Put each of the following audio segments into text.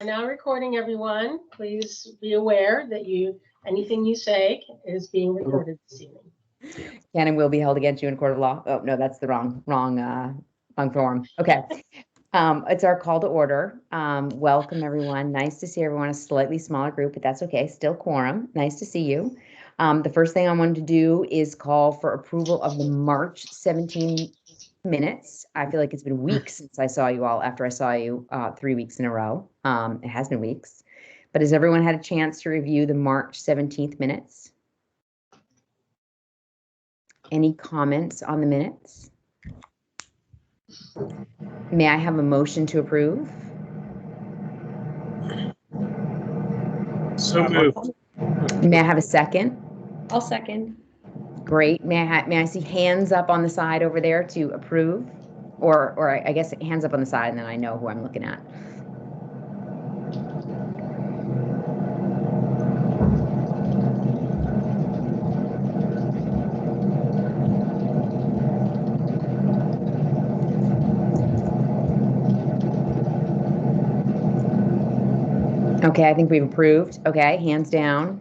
Now recording, everyone. Please be aware that anything you say is being recorded this evening. Can and will be held against you in a court of law. Oh no, that's the wrong form. Okay. It's our call to order. Welcome everyone. Nice to see everyone. A slightly smaller group, but that's okay. Still quorum. Nice to see you. The first thing I wanted to do is call for approval of the March 17 minutes. I feel like it's been weeks since I saw you all after I saw you 3 weeks in a row. It has been weeks, but has everyone had a chance to review the March 17th minutes? Any comments on the minutes? May I have a motion to approve? So moved. May I have a second? I'll second. Great. May I see hands up on the side over there to approve? Or I guess hands up on the side and then I know who I'm looking at. Okay, I think we've approved. Okay, hands down.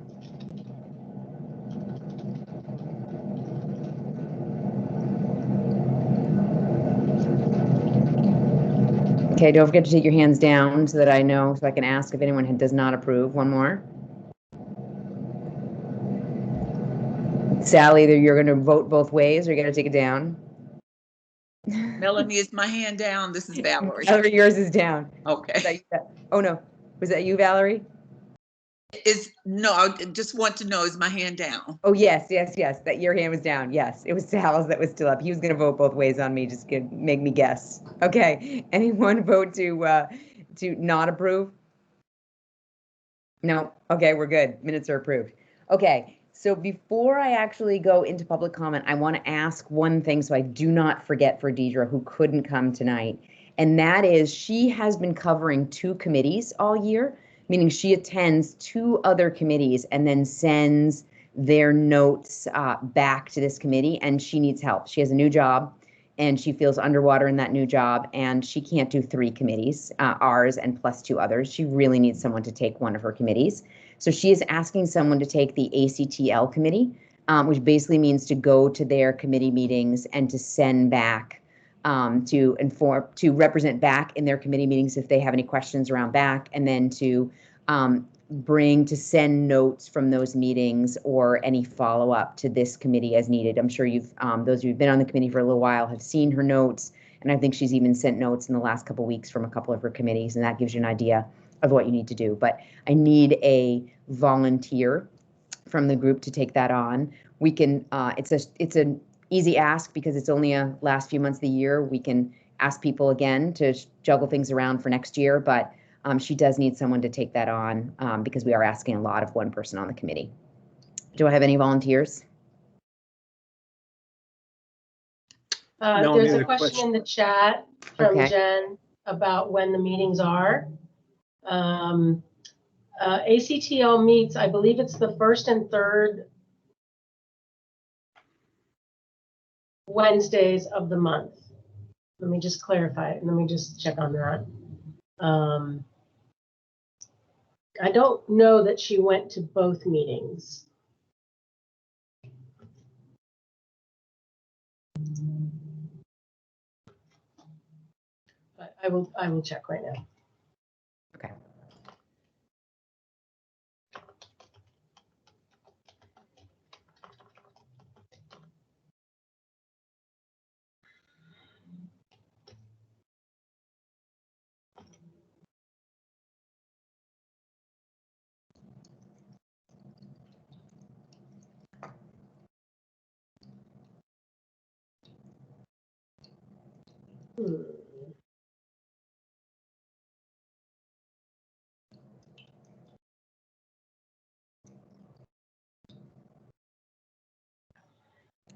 Okay, don't forget to take your hands down so that I know, so I can ask if anyone does not approve. One more. Sally, either you're going to vote both ways or you're going to take it down. Melanie, is my hand down? This is Valerie. Valerie, yours is down. Okay. Oh no, was that you, Valerie? No, I just want to know, is my hand down? Oh yes, that your hand was down. Yes, it was Sal's that was still up. He was going to vote both ways on me, just to make me guess. Okay, anyone vote to not approve? No. Okay, we're good. Minutes are approved. Okay, so before I actually go into public comment, I want to ask one thing so I do not forget for Deidre, who couldn't come tonight, and that is she has been covering 2 committees all year, meaning she attends 2 other committees and then sends their notes back to this committee, and she needs help. She has a new job and she feels underwater in that new job, and she can't do 3 committees, ours and plus 2 others. She really needs someone to take one of her committees. So she is asking someone to take the ACTL committee, which basically means to go to their committee meetings and to send back, to represent back in their committee meetings if they have any questions around back, and then to send notes from those meetings or any follow-up to this committee as needed. I'm sure you've, those of you who've been on the committee for a little while have seen her notes, and I think she's even sent notes in the last couple of weeks from a couple of her committees, and that gives you an idea of what you need to do. But I need a volunteer from the group to take that on. We can, it's an easy ask because it's only a last few months of the year. We can ask people again to juggle things around for next year, but she does need someone to take that on because we are asking a lot of one person on the committee. Do I have any volunteers? There's a question in the chat from Okay. Jen about when the meetings are. ACTL meets, I believe it's the 1st and 3rd Wednesdays of the month. Let me just clarify it. Let me just check on that. I don't know that she went to both meetings. But I will check right now. Okay.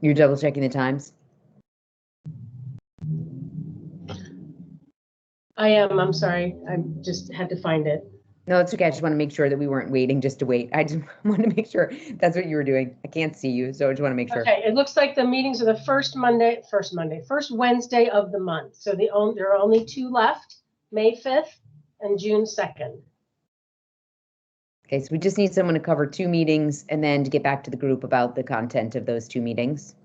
You're double checking the times? I am. I'm sorry. I just had to find it. No, it's okay. I just want to make sure that we weren't waiting just to wait. I just want to make sure that's what you were doing. I can't see you, so I just want to make sure. Okay, it looks like the meetings are the first Wednesday of the month. So there are only 2 left, May 5th and June 2nd. Okay, so we just need someone to cover 2 meetings and then to get back to the group about the content of those 2 meetings.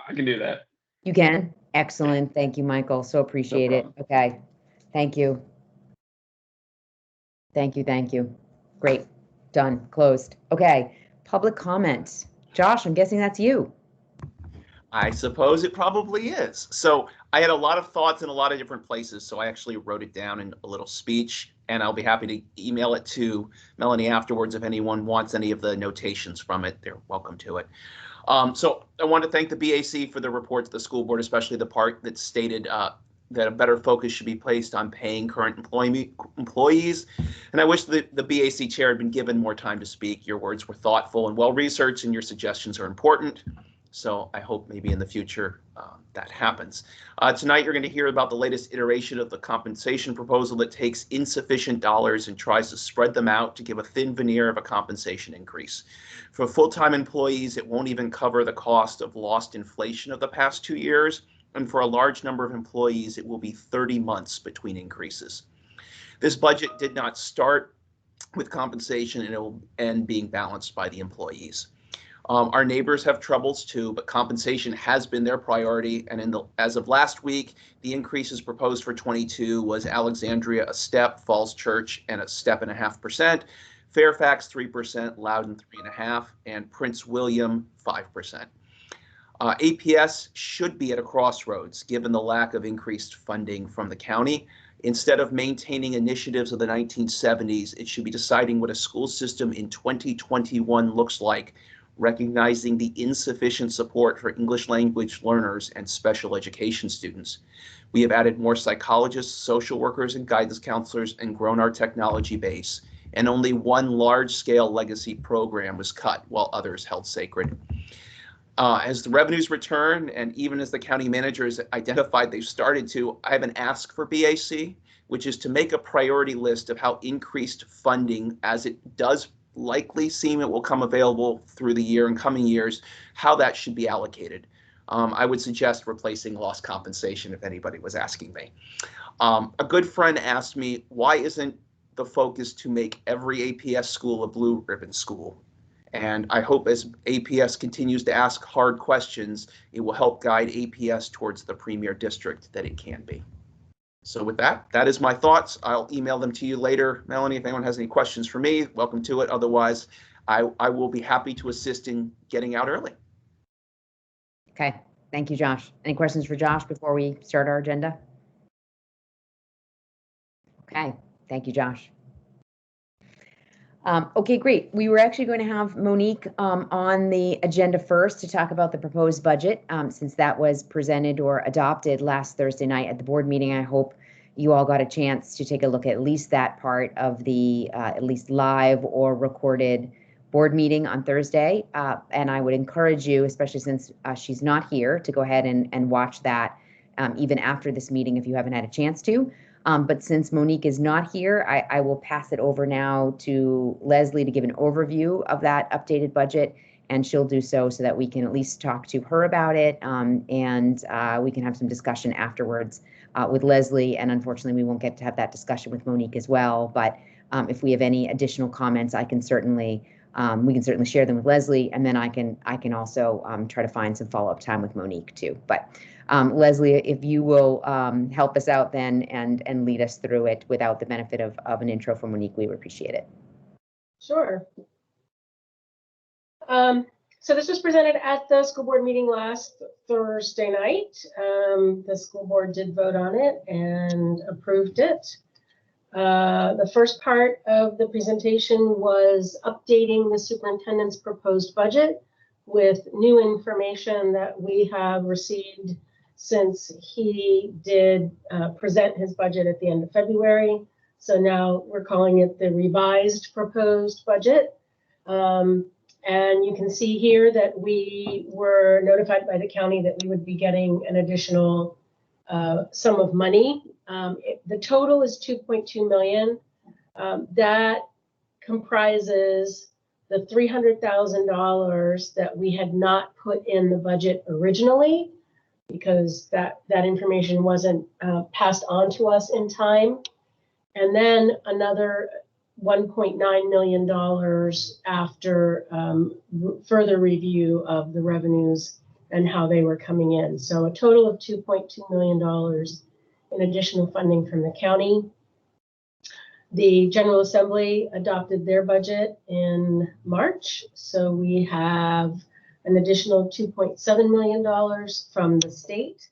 I can do that. You can? Excellent. Thank you, Michael. So appreciate it. problem. Okay. Thank you. Thank you, thank you. Great. Done. Closed. Okay. Public comment. Josh, I'm guessing that's you. I suppose it probably is. So I had a lot of thoughts in a lot of different places, so I actually wrote it down in a little speech, and I'll be happy to email it to Melanie afterwards if anyone wants any of the notations from it. They're welcome to it. So I want to thank the BAC for the report to the school board, especially the part that stated that a better focus should be placed on paying current employees. And I wish the BAC chair had been given more time to speak. Your words were thoughtful and well-researched, and your suggestions are important. So I hope maybe in the future that happens. Tonight, you're going to hear about the latest iteration of the compensation proposal that takes insufficient dollars and tries to spread them out to give a thin veneer of a compensation increase. For full-time employees, it won't even cover the cost of lost inflation of the past 2 years. And for a large number of employees, it will be 30 months between increases. This budget did not start with compensation, and it will end being balanced by the employees. Our neighbors have troubles too, but compensation has been their priority. And as of last week, the increases proposed for 22 was Alexandria a step, Falls Church and a 1.5%, Fairfax 3%, Loudoun 3.5%, and Prince William 5%. APS should be at a crossroads given the lack of increased funding from the county. Instead of maintaining initiatives of the 1970s, it should be deciding what a school system in 2021 looks like, recognizing the insufficient support for English language learners and special education students. We have added more psychologists, social workers, and guidance counselors and grown our technology base. And only one large-scale legacy program was cut while others held sacred. As the revenues return, and even as the county managers identified they've started to, I have an ask for BAC, which is to make a priority list of how increased funding, as it does likely seem it will come available through the year and coming years, how that should be allocated. I would suggest replacing lost compensation if anybody was asking me. A good friend asked me, why isn't the focus to make every APS school a blue ribbon school? And I hope as APS continues to ask hard questions, it will help guide APS towards the premier district that it can be. So with that, that is my thoughts. I'll email them to you later. Melanie, if anyone has any questions for me, welcome to it. Otherwise, I will be happy to assist in getting out early. Okay. Thank you, Josh. Any questions for Josh before we start our agenda? Okay. Thank you, Josh. Okay, great. We were actually going to have Monique on the agenda first to talk about the proposed budget, since that was presented or adopted last Thursday night at the board meeting. I hope you all got a chance to take a look at least that part of the at least live or recorded board meeting on Thursday. And I would encourage you, especially since she's not here, to go ahead and watch that even after this meeting if you haven't had a chance to. But since Monique is not here, I will pass it over now to Leslie to give an overview of that updated budget, and she'll do so that we can at least talk to her about it, and we can have some discussion afterwards with Leslie. And unfortunately, we won't get to have that discussion with Monique as well. But if we have any additional comments, we can certainly share them with Leslie, and then I can also try to find some follow-up time with Monique too. But Leslie, if you will help us out then and lead us through it without the benefit of an intro from Monique, we would appreciate it. Sure. So this was presented at the school board meeting last Thursday night. The school board did vote on it and approved it. The first part of the presentation was updating the superintendent's proposed budget with new information that we have received since he did present his budget at the end of February. So now we're calling it the revised proposed budget. And you can see here that we were notified by the county that we would be getting an additional sum of money. The total is $2.2 million. That comprises the $300,000 that we had not put in the budget originally, because that information wasn't passed on to us in time. And then another $1.9 million after further review of the revenues and how they were coming in. So a total of $2.2 million in additional funding from the county. The General Assembly adopted their budget in March, so we have an additional $2.7 million from the state.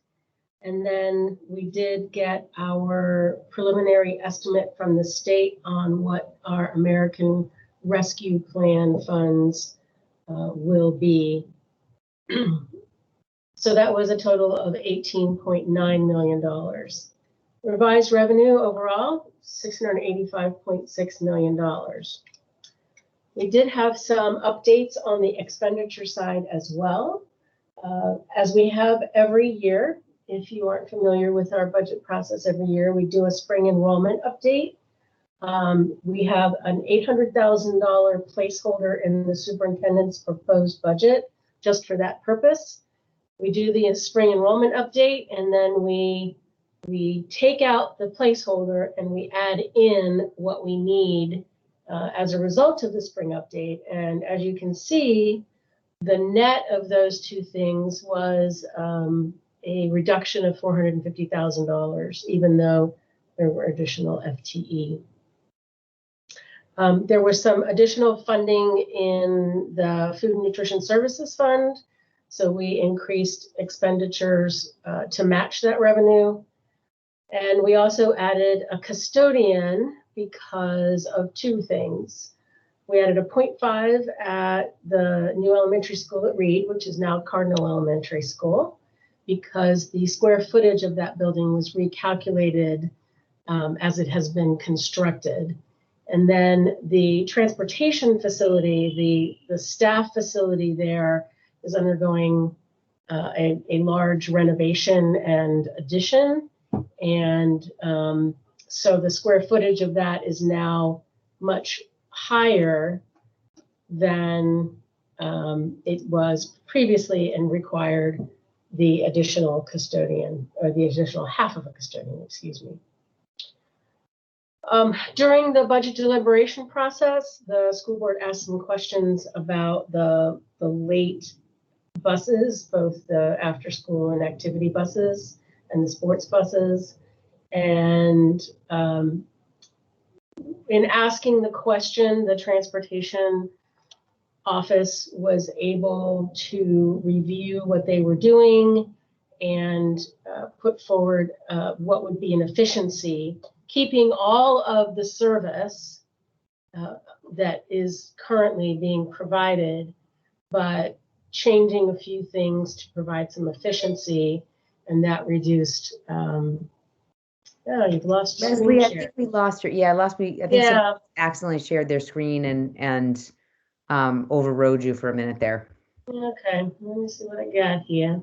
And then we did get our preliminary estimate from the state on what our American Rescue Plan funds will be. So that was a total of $18.9 million. Revised revenue overall, $685.6 million. We did have some updates on the expenditure side as well. As we have every year, if you aren't familiar with our budget process every year, we do a spring enrollment update. We have an $800,000 placeholder in the superintendent's proposed budget just for that purpose. We do the spring enrollment update, and then we take out the placeholder and we add in what we need as a result of the spring update. And as you can see, the net of those two things was a reduction of $450,000, even though there were additional FTE. There was some additional funding in the Food and Nutrition Services Fund, so we increased expenditures to match that revenue. And we also added a custodian because of two things. We added a 0.5 at the new elementary school at Reed, which is now Cardinal Elementary School, because the square footage of that building was recalculated as it has been constructed. And then the transportation facility, the staff facility there is undergoing a large renovation and addition. And so the square footage of that is now much higher than it was previously and required the additional custodian, or the additional half of a custodian, excuse me. During the budget deliberation process, the school board asked some questions about the late buses, both the after school and activity buses and the sports buses. And in asking the question, the transportation office was able to review what they were doing and put forward what would be an efficiency, keeping all of the service that is currently being provided, but changing a few things to provide some efficiency, and that reduced. Oh, you've lost your Leslie, I screen share. think we lost her. Yeah, I think Yeah. someone accidentally shared their screen and overrode you for a minute there. Okay, let me see what I got here.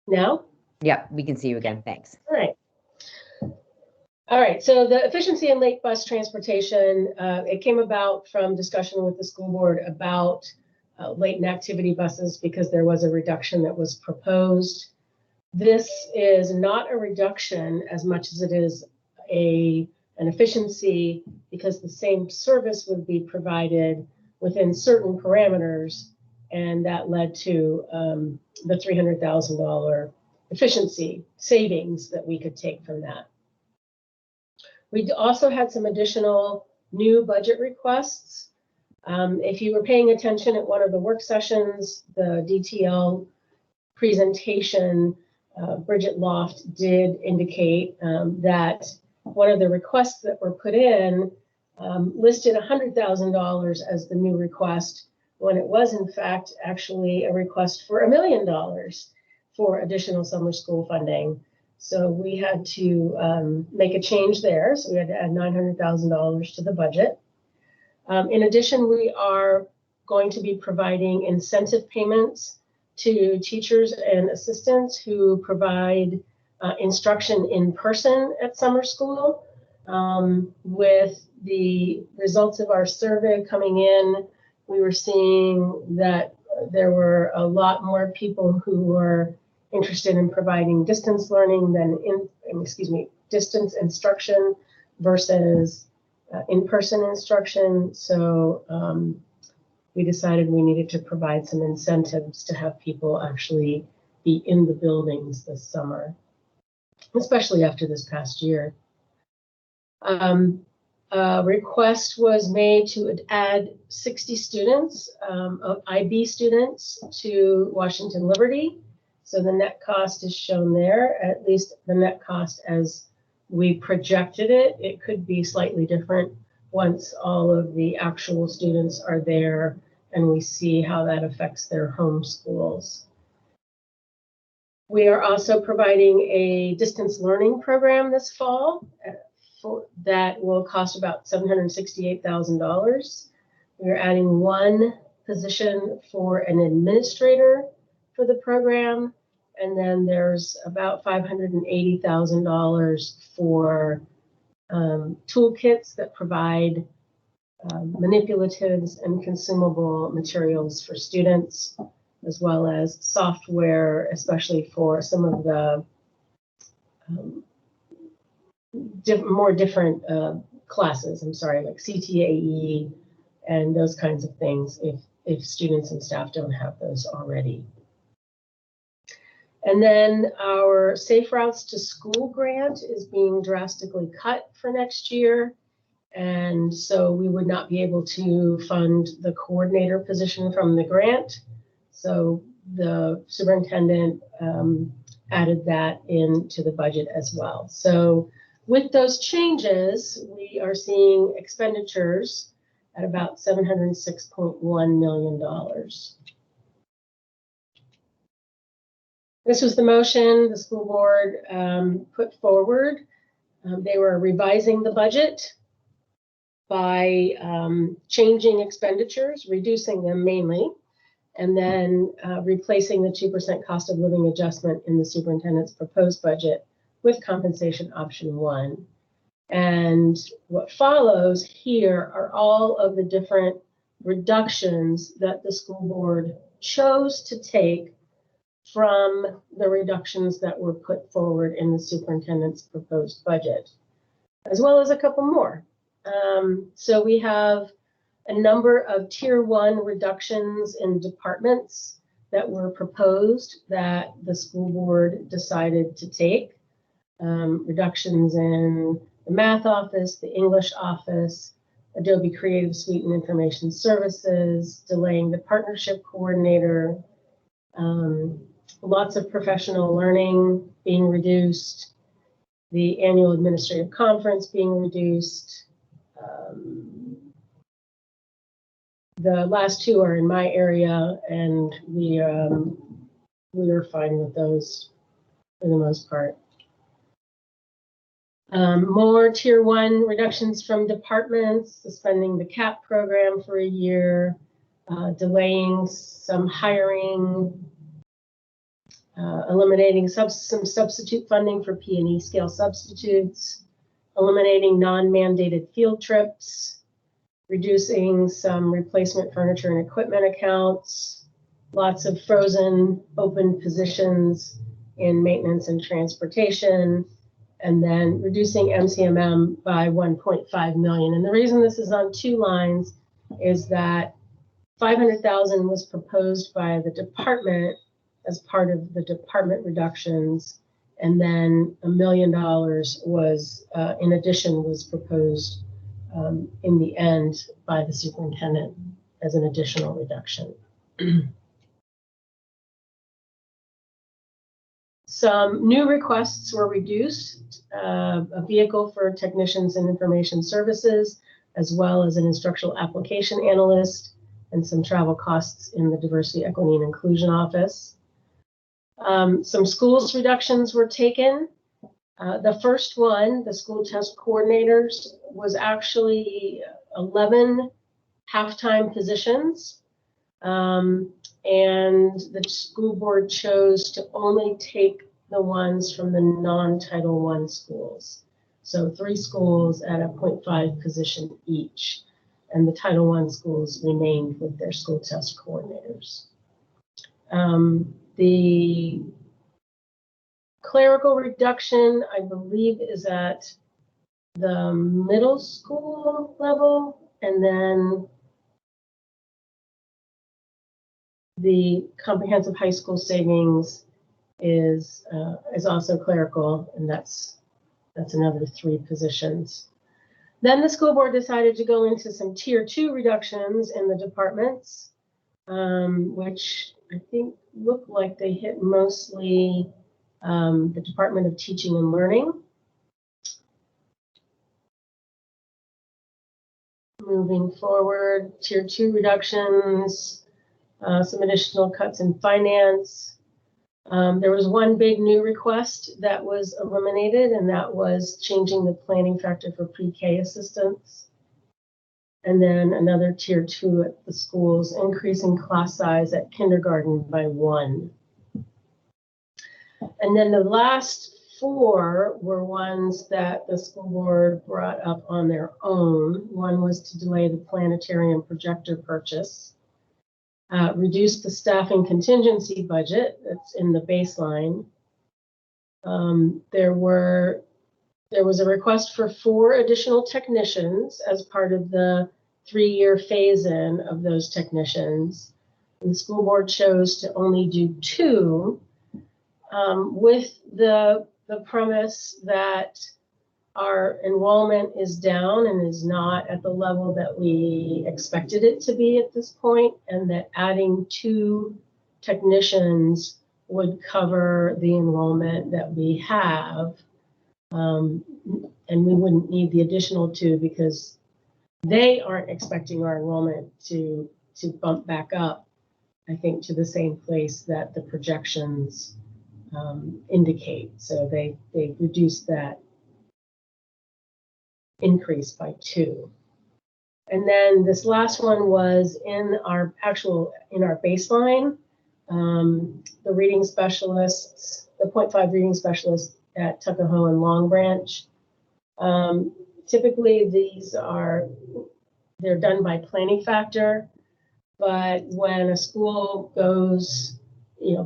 Now? Yeah, we can see you again. Thanks. All right. All right, so the efficiency in late bus transportation, it came about from discussion with the school board about late and activity buses, because there was a reduction that was proposed. This is not a reduction as much as it is an efficiency, because the same service would be provided within certain parameters, and that led to the $300,000 efficiency savings that we could take from that. We also had some additional new budget requests. If you were paying attention at one of the work sessions, the DTL presentation, Bridget Loft did indicate that one of the requests that were put in listed $100,000 as the new request, when it was in fact actually a request for $1 million for additional summer school funding. So we had to make a change there. So we had to add $900,000 to the budget. In addition, we are going to be providing incentive payments to teachers and assistants who provide instruction in person at summer school. With the results of our survey coming in, we were seeing that there were a lot more people who were interested in providing distance learning than distance instruction versus in-person instruction. So we decided we needed to provide some incentives to have people actually be in the buildings this summer, especially after this past year. A request was made to add 60 students, of IB students, to Washington Liberty. So the net cost is shown there, at least the net cost as we projected it. It could be slightly different once all of the actual students are there and we see how that affects their home schools. We are also providing a distance learning program this fall that will cost about $768,000. We're adding one position for an administrator for the program, and then there's about $580,000 for toolkits that provide manipulatives and consumable materials for students, as well as software, especially for some of the different classes, like CTAE and those kinds of things, if students and staff don't have those already. And then our Safe Routes to School grant is being drastically cut for next year. And so we would not be able to fund the coordinator position from the grant. So the superintendent added that into the budget as well. So with those changes, we are seeing expenditures at about $706.1 million. This was the motion the school board put forward. They were revising the budget by changing expenditures, reducing them mainly, and then replacing the 2% cost of living adjustment in the superintendent's proposed budget with compensation option 1. And what follows here are all of the different reductions that the school board chose to take from the reductions that were put forward in the superintendent's proposed budget, as well as a couple more. So we have a number of tier 1 reductions in departments that were proposed that the school board decided to take. Reductions in the math office, the English office, Adobe Creative Suite and Information Services, delaying the partnership coordinator, lots of professional learning being reduced, the annual administrative conference being reduced. The last two are in my area, and we are fine with those for the most part. More tier 1 reductions from departments, suspending the CAP program for a year, delaying some hiring, eliminating some substitute funding for P&E scale substitutes, eliminating non-mandated field trips, reducing some replacement furniture and equipment accounts, lots of frozen open positions in maintenance and transportation, and then reducing MCMM by 1.5 million. And the reason this is on 2 lines is that 500,000 was proposed by the department as part of the department reductions, and then $1 million was, in addition, was proposed in the end by the superintendent as an additional reduction. Some new requests were reduced, a vehicle for technicians and information services, as well as an instructional application analyst, and some travel costs in the diversity, equity, and inclusion office. Some schools reductions were taken. The first one, the school test coordinators, was actually 11 half-time positions. And the school board chose to only take the ones from the non-Title I schools. So 3 schools at a 0.5 position each. And the Title I schools remained with their school test coordinators. The clerical reduction, I believe, is at the middle school level, and then the comprehensive high school savings is also clerical, and that's another 3 positions. Then the school board decided to go into some tier 2 reductions in the departments, which I think look like they hit mostly the Department of Teaching and Learning. Moving forward, tier 2 reductions, some additional cuts in finance. There was one big new request that was eliminated, and that was changing the planning factor for pre-K assistants. And then another tier 2 at the schools, increasing class size at kindergarten by 1. And then the last 4 were ones that the school board brought up on their own. One was to delay the planetarium projector purchase, reduce the staffing contingency budget that's in the baseline. There was a request for 4 additional technicians as part of the 3-year phase-in of those technicians. And the school board chose to only do 2, with the premise that our enrollment is down and is not at the level that we expected it to be at this point, and that adding 2 technicians would cover the enrollment that we have. And we wouldn't need the additional 2 because they aren't expecting our enrollment to bump back up, I think, to the same place that the projections indicate. So they reduced that increase by 2. And then this last one was in our baseline, the reading specialists, the 0.5 reading specialists at Tuckahoe and Long Branch. Typically they're done by planning factor, but when a school goes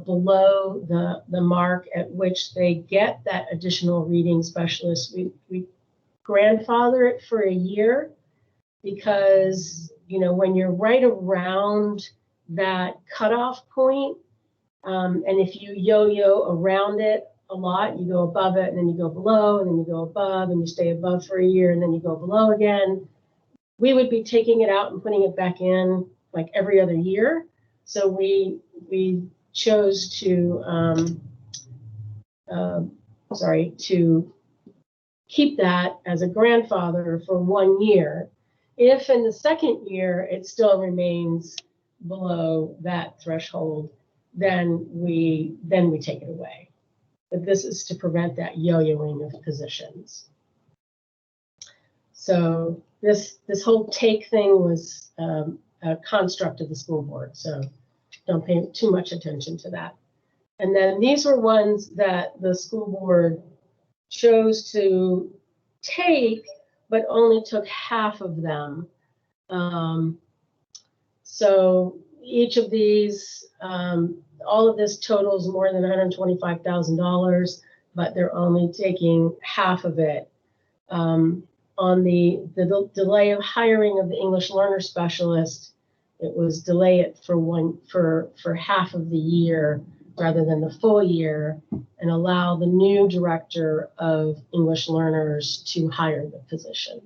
below the mark at which they get that additional reading specialist, we grandfather it for a year, because when you're right around that cutoff point, and if you yo-yo around it a lot, you go above it and then you go below and then you go above and you stay above for a year and then you go below again, we would be taking it out and putting it back in like every other year. So we chose to keep that as a grandfather for 1 year. If in the second year it still remains below that threshold, then we take it away. But this is to prevent that yo-yoing of positions. So this whole take thing was a construct of the school board, so don't pay too much attention to that. And then these were ones that the school board chose to take, but only took half of them. So each of these, all of this totals more than $125,000, but they're only taking half of it. On the delay of hiring of the English learner specialist, it was delay it for half of the year rather than the full year, and allow the new director of English learners to hire the position.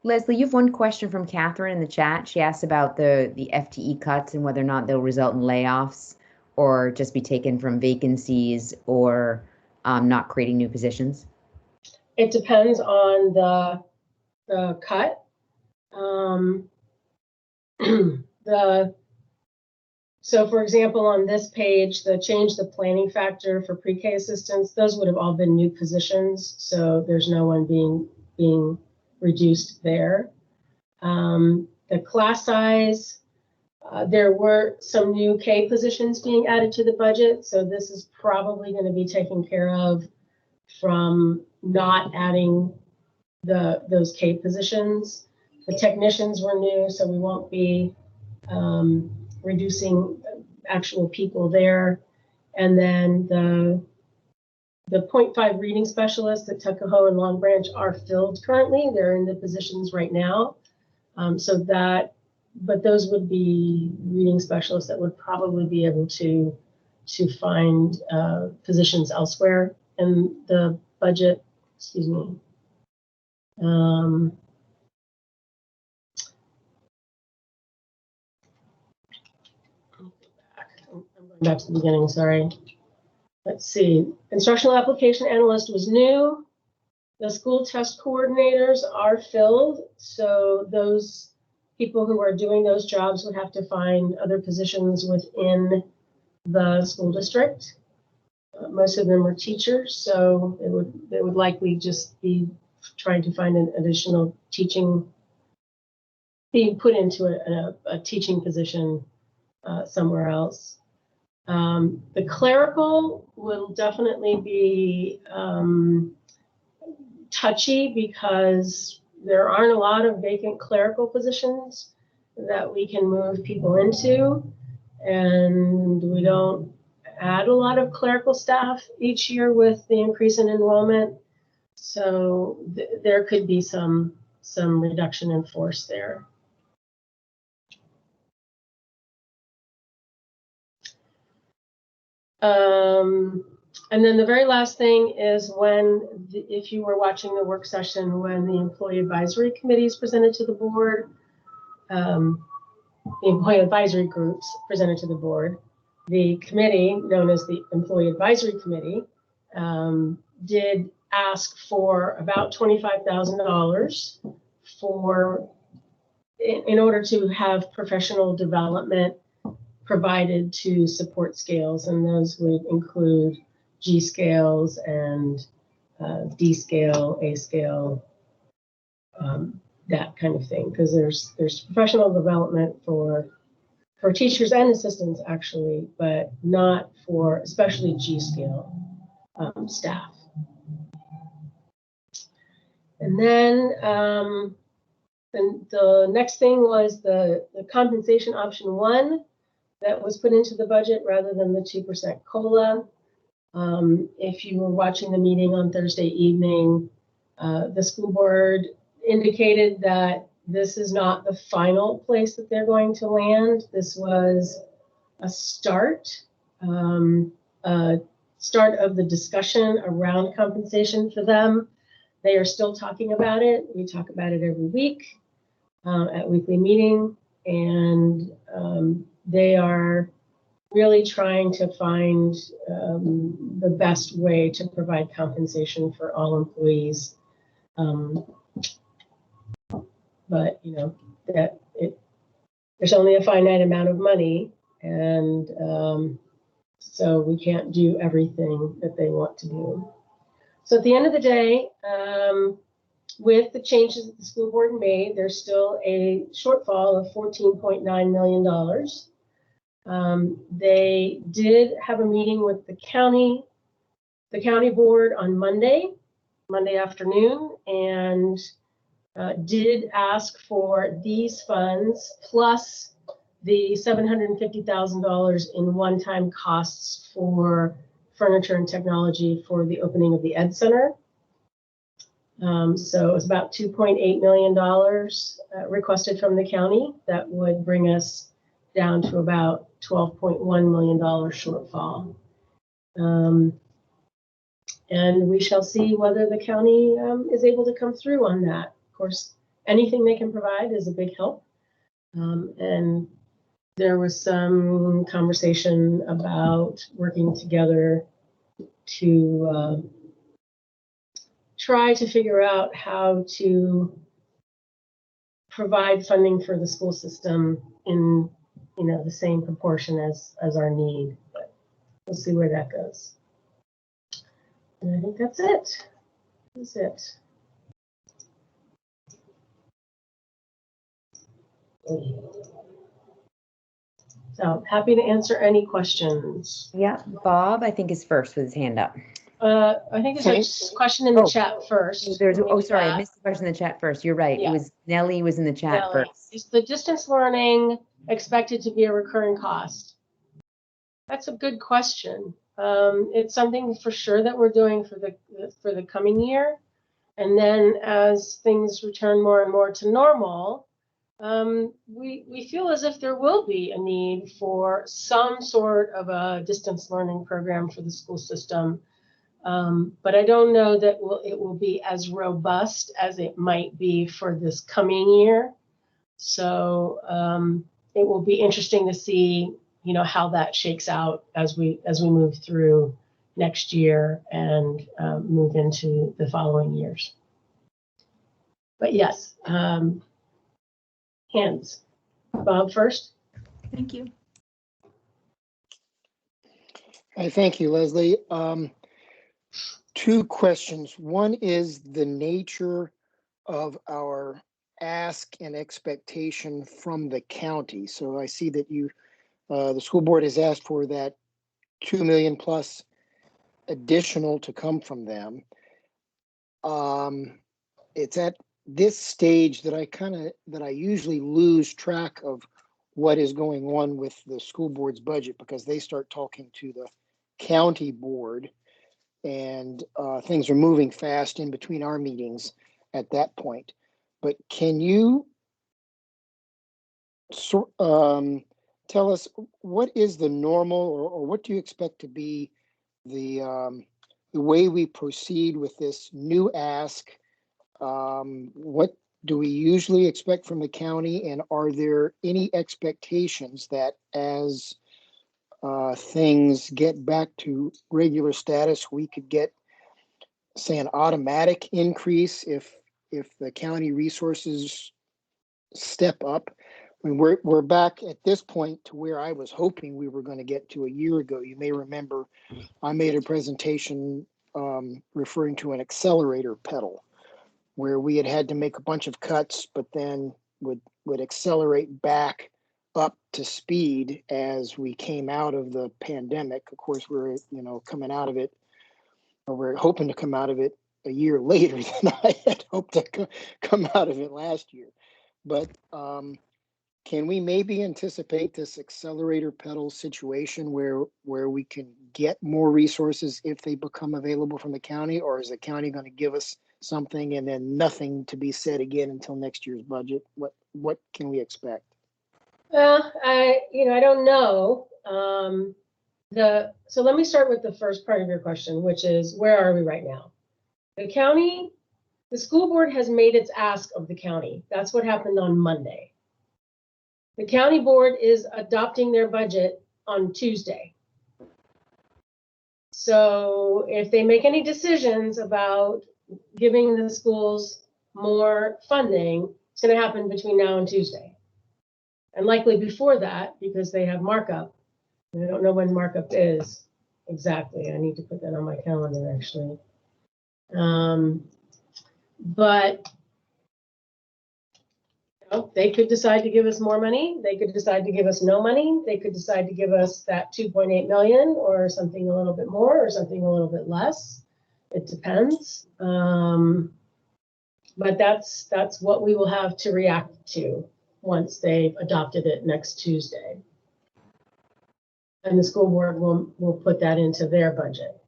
Leslie, you have one question from Catherine in the chat. She asked about the FTE cuts and whether or not they'll result in layoffs or just be taken from vacancies or not creating new positions. It depends on the cut. So for example, on this page, the planning factor for pre-K assistants, those would have all been new positions. So there's no one being reduced there. The class size, there were some new K positions being added to the budget. So this is probably going to be taken care of from not adding those K positions. The technicians were new, so we won't be reducing actual people there. And then the 0.5 reading specialists at Tuckahoe and Long Branch are filled currently. They're in the positions right now. But those would be reading specialists that would probably be able to find positions elsewhere in the budget. Excuse me. I'm going back to the beginning, sorry. Let's see. Instructional application analyst was new. The school test coordinators are filled, so those people who are doing those jobs would have to find other positions within the school district. Most of them are teachers, so they would likely just be trying to find an additional teaching, being put into a teaching position somewhere else. The clerical will definitely be touchy because there aren't a lot of vacant clerical positions that we can move people into, and we don't add a lot of clerical staff each year with the increase in enrollment. So there could be some reduction in force there. And then the very last thing is if you were watching the work session, when the employee advisory committees presented to the board, the employee advisory groups presented to the board, the committee known as the employee advisory committee did ask for about $25,000 in order to have professional development provided to support scales, and those would include G scales and D scale, A scale, that kind of thing. Because there's professional development for teachers and assistants actually, but not for especially G scale staff. And then the next thing was the compensation option 1 that was put into the budget rather than the 2% COLA. If you were watching the meeting on Thursday evening, the school board indicated that this is not the final place that they're going to land. This was a start of the discussion around compensation for them. They are still talking about it. We talk about it every week at weekly meeting, and they are really trying to find the best way to provide compensation for all employees. But you know that there's only a finite amount of money, and so we can't do everything that they want to do. So at the end of the day, with the changes that the school board made, there's still a shortfall of $14.9 million. They did have a meeting with the county board on Monday afternoon, and did ask for these funds plus the $750,000 in one-time costs for furniture and technology for the opening of the Ed Center. So it was about $2.8 million requested from the county. That would bring us down to about $12.1 million shortfall. And we shall see whether the county is able to come through on that. Of course, anything they can provide is a big help. And there was some conversation about working together to try to figure out how to provide funding for the school system in the same proportion as our need. But we'll see where that goes. And I think that's it. That's it. So happy to answer any questions. Yeah, Bob, I think is first with his hand up. I think there's a question in the chat first. There's, Maybe oh, sorry, I that. missed the question in the chat first. You're right. It Yeah. was Nellie was in the chat Nellie, first. is the distance learning expected to be a recurring cost? That's a good question. It's something for sure that we're doing for the coming year. And then as things return more and more to normal, we feel as if there will be a need for some sort of a distance learning program for the school system. But I don't know that it will be as robust as it might be for this coming year. So it will be interesting to see, how that shakes out as we move through next year and move into the following years. But yes, hands. Bob first. Thank you. Thank you, Leslie. Two questions. One is the nature of our ask and expectation from the county. So I see that the school board has asked for that 2 million plus additional to come from them. It's at this stage that I usually lose track of what is going on with the school board's budget, because they start talking to the county board and things are moving fast in between our meetings at that point. But can you tell us what is the normal, or what do you expect to be the way we proceed with this new ask? What do we usually expect from the county, and are there any expectations that as things get back to regular status, we could get, say, an automatic increase if the county resources step up? I mean, we're back at this point to where I was hoping we were going to get to a year ago. You may remember I made a presentation referring to an accelerator pedal, where we had to make a bunch of cuts, but then would accelerate back up to speed as we came out of the pandemic. Of course, we're coming out of it, or we're hoping to come out of it a year later than I had hoped to come out of it last year. But can we maybe anticipate this accelerator pedal situation where we can get more resources if they become available from the county, or is the county going to give us something and then nothing to be said again until next year's budget? What can we expect? Well, I don't know. So let me start with the first part of your question, which is, where are we right now? The school board has made its ask of the county. That's what happened on Monday. The county board is adopting their budget on Tuesday. So if they make any decisions about giving the schools more funding, it's going to happen between now and Tuesday. And likely before that, because they have markup. I don't know when markup is exactly. I need to put that on my calendar, actually. But they could decide to give us more money. They could decide to give us no money. They could decide to give us that 2.8 million or something a little bit more or something a little bit less. It depends. But that's what we will have to react to once they've adopted it next Tuesday. And the school board will put that into their budget.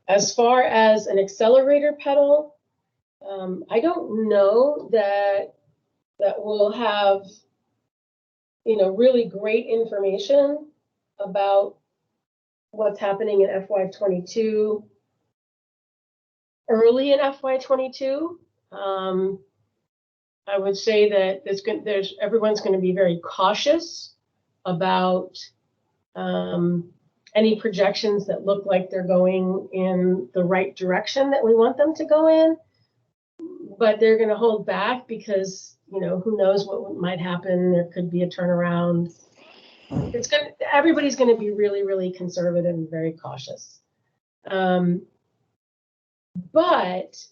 As far as an accelerator pedal, I don't know that we'll have, really great information about what's happening in FY22, early in FY22. I would say that everyone's going to be very cautious about any projections that look like they're going in the right direction that we want them to go in. But they're going to hold back because, who knows what might happen. There could be a turnaround. Everybody's going to be really, really conservative and very cautious. But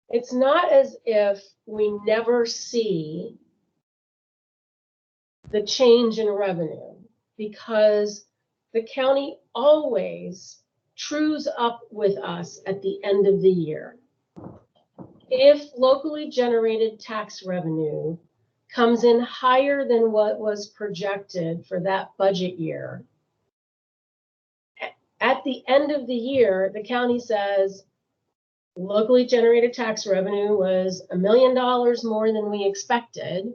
it's not as if we never see the change in revenue, because the county always trues up with us at the end of the year. If locally generated tax revenue comes in higher than what was projected for that budget year, at the end of the year, the county says locally generated tax revenue was $1 million more than we expected.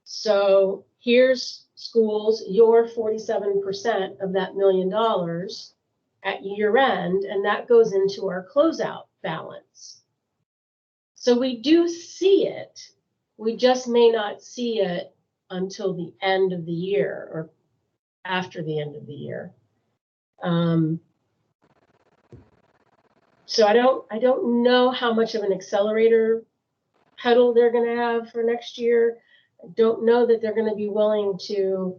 So here's schools, your 47% of that $1 million at year end, and that goes into our closeout balance. So we do see it. We just may not see it until the end of the year or after the end of the year. So I don't know how much of an accelerator pedal they're going to have for next year. I don't know that they're going to be willing to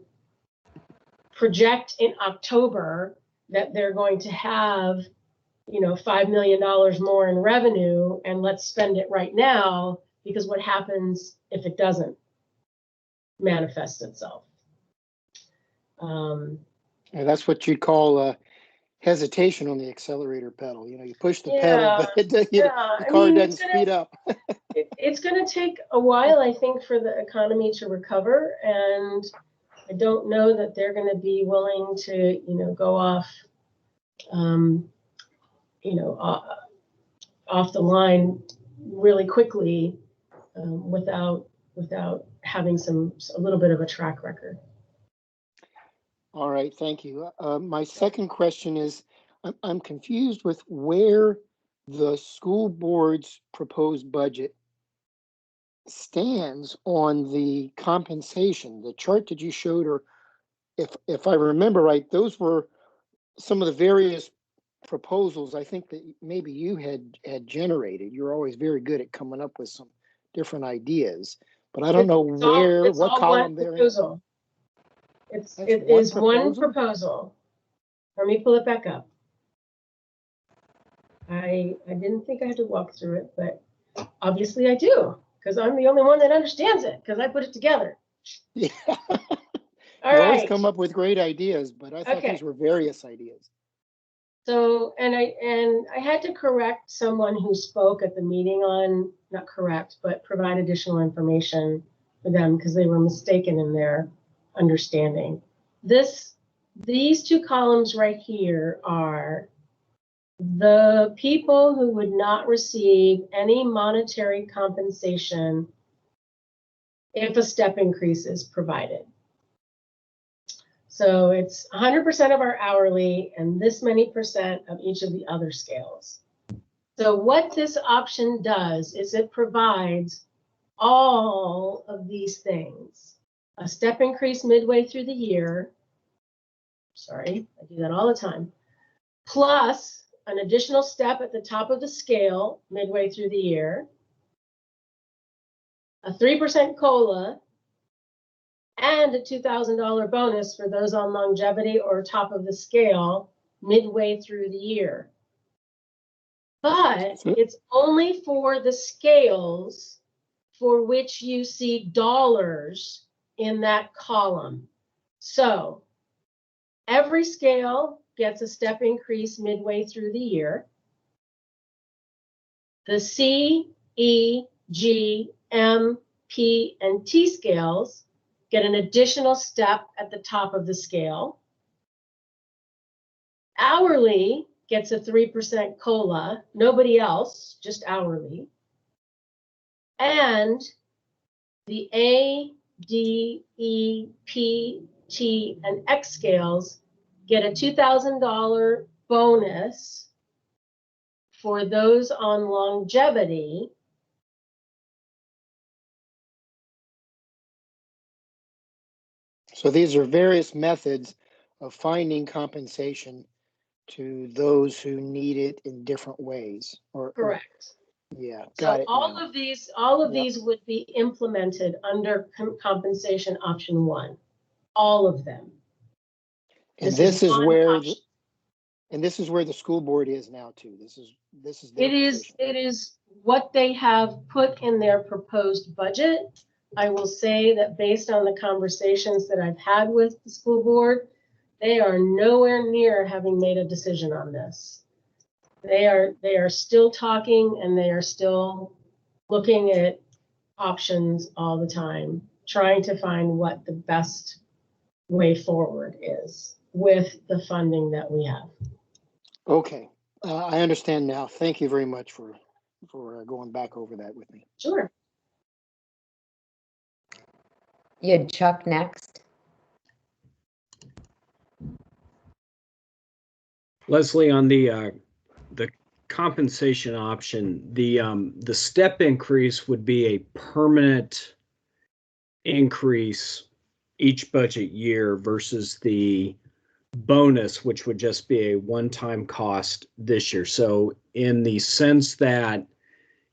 project in October that they're going to have, $5 million more in revenue and let's spend it right now, because what happens if it doesn't manifest itself? And that's what you'd call hesitation on the accelerator pedal. You push the pedal, but the car doesn't speed up. It's going to take a while, I think, for the economy to recover, and I don't know that they're going to be willing to, go off, off the line really quickly without having a little bit of a track record. All right, thank you. My second question is, I'm confused with where the school board's proposed budget stands on the compensation. The chart that you showed, or if I remember right, those were some of the various proposals I think that maybe you had generated. You're always very good at coming up with some different ideas, but I don't know what column they're in. It is one proposal. Let me pull it back up. I didn't think I had to walk through it, but obviously I do, because I'm the only one that understands it, because I put it together. Yeah. All you right. always come up with great ideas, but I thought these were various ideas. So, and I had to correct someone who spoke at the meeting on, not correct, but provide additional information for them because they were mistaken in their understanding. These two columns right here are the people who would not receive any monetary compensation if a step increase is provided. So it's 100% of our hourly and this many percent of each of the other scales. So what this option does is it provides all of these things. A step increase midway through the year. Sorry, I do that all the time. Plus an additional step at the top of the scale midway through the year. A 3% COLA. And a $2,000 bonus for those on longevity or top of the scale midway through the year. But it's only for the scales for which you see dollars in that column. So every scale gets a step increase midway through the year. The C, E, G, M, P, and T scales get an additional step at the top of the scale. Hourly gets a 3% COLA, nobody else, just hourly. And the A, D, E, P, T, and X scales get a $2,000 bonus for those on longevity. So these are various methods of finding compensation to those who need it in different ways. Correct. Yeah, So got it. all of these would be implemented under compensation option 1. All of them. And this is where the school board is now too. This is their position. It is what they have put in their proposed budget. I will say that based on the conversations that I've had with the school board, they are nowhere near having made a decision on this. They are still talking, and they are still looking at options all the time, trying to find what the best way forward is with the funding that we have. Okay, I understand now. Thank you very much for going back over that with me. Sure. You had Chuck next. Leslie, on the compensation option, the step increase would be a permanent increase each budget year versus the bonus, which would just be a one-time cost this year. So in the sense that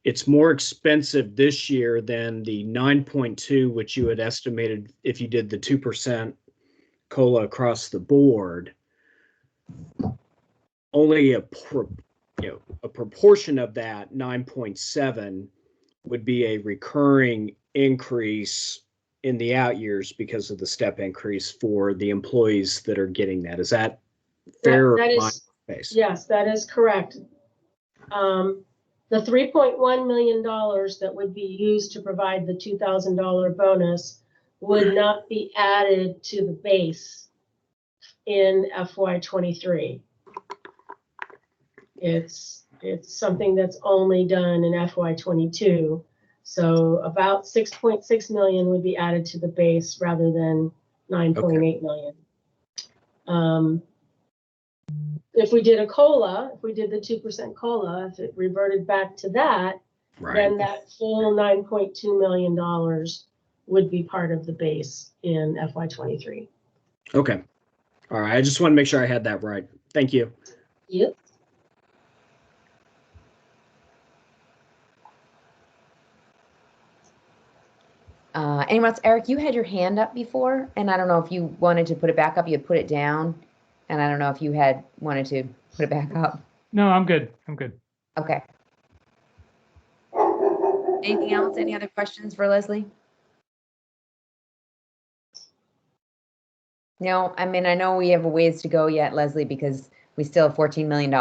it's more expensive this year than the 9.2, which you had estimated if you did the 2% COLA across the board, only a proportion of that 9.7 would be a recurring increase in the out years because of the step increase for the employees that are getting that. Is that fair? That is, yes, that is correct. The $3.1 million that would be used to provide the $2,000 bonus would not be added to the base in FY23. It's something that's only done in FY22. So about 6.6 million would be added to the base rather than 9.8 million. If we did a COLA, if we did the 2% COLA, if it reverted back to that, then that full $9.2 million would be part of the base in FY23. Okay. All right. I just want to make sure I had that right. Thank you. Yep. Anyone else? Eric, you had your hand up before, and I don't know if you wanted to put it back up. You had put it down, and I don't know if you had wanted to put it back up. No, I'm good. I'm good. Okay. Anything else? Any other questions for Leslie? No, I mean, I know we have a ways to go yet, Leslie, because we still have $14 million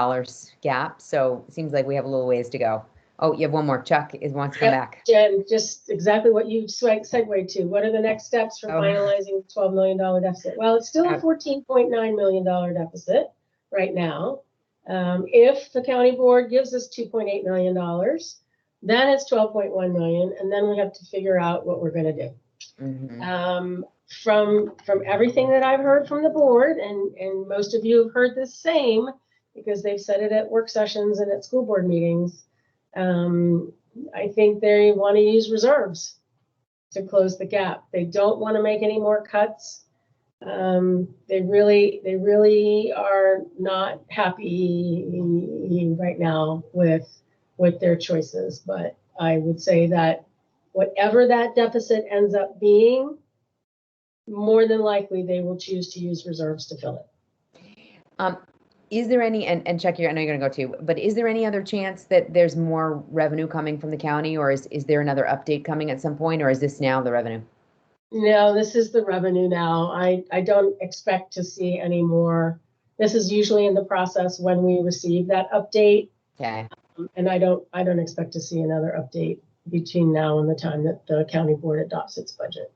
gap. So it seems like we have a little ways to go. Oh, you have one more. Chuck wants to come back. Jen, just exactly what you segued to. What are the next steps for finalizing the $12 million deficit? Well, it's still a $14.9 million deficit right now. If the county board gives us $2.8 million, then it's $12.1 million, and then we have to figure out what we're going to do. Mm-hmm. From everything that I've heard from the board, and most of you have heard the same because they've said it at work sessions and at school board meetings. I think they want to use reserves to close the gap. They don't want to make any more cuts. They really are not happy right now with their choices. But I would say that whatever that deficit ends up being, more than likely they will choose to use reserves to fill it. Is there any, and Chuck, I know you're going to go too, but is there any other chance that there's more revenue coming from the county, or is there another update coming at some point, or is this now the revenue? No, this is the revenue now. I don't expect to see any more. This is usually in the process when we receive that update. Okay. And I don't expect to see another update between now and the time that the county board adopts its budget.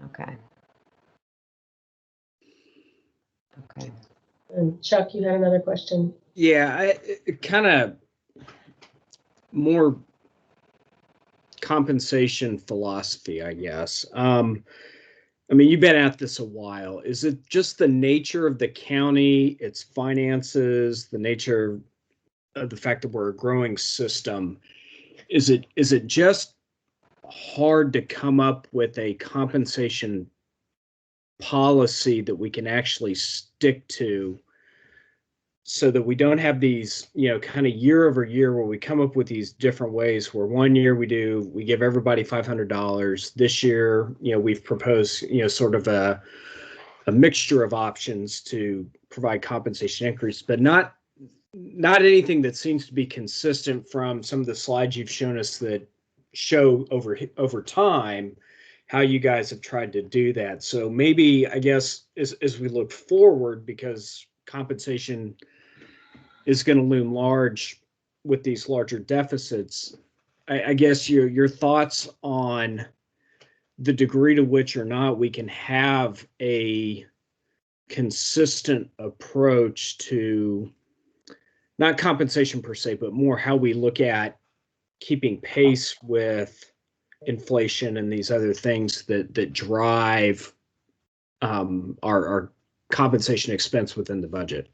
Okay. Okay. And Chuck, you had another question. Yeah, kind of more compensation philosophy, I guess. I mean, you've been at this a while. Is it just the nature of the county, its finances, the nature of the fact that we're a growing system? Is it just hard to come up with a compensation policy that we can actually stick to, so that we don't have these, kind of year over year where we come up with these different ways where one year we give everybody $500. This year, we've proposed, sort of a mixture of options to provide compensation increase, but not anything that seems to be consistent from some of the slides you've shown us that show over time how you guys have tried to do that. So maybe, I guess, as we look forward, because compensation is going to loom large with these larger deficits. I guess your thoughts on the degree to which or not we can have a consistent approach to not compensation per se, but more how we look at keeping pace with inflation and these other things that drive our compensation expense within the budget.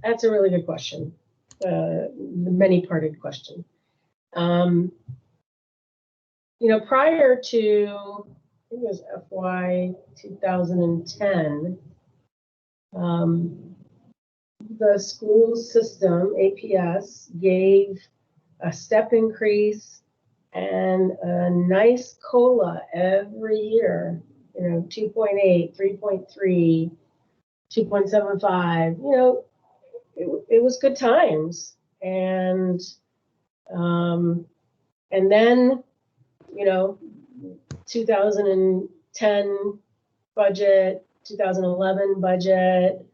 That's a really good question, the many-parted question. Prior to, I think it was FY 2010, the school system, APS, gave a step increase and a nice COLA every year, 2.8, 3.3, 2.75, it was good times. And then, 2010 budget, 2011 budget,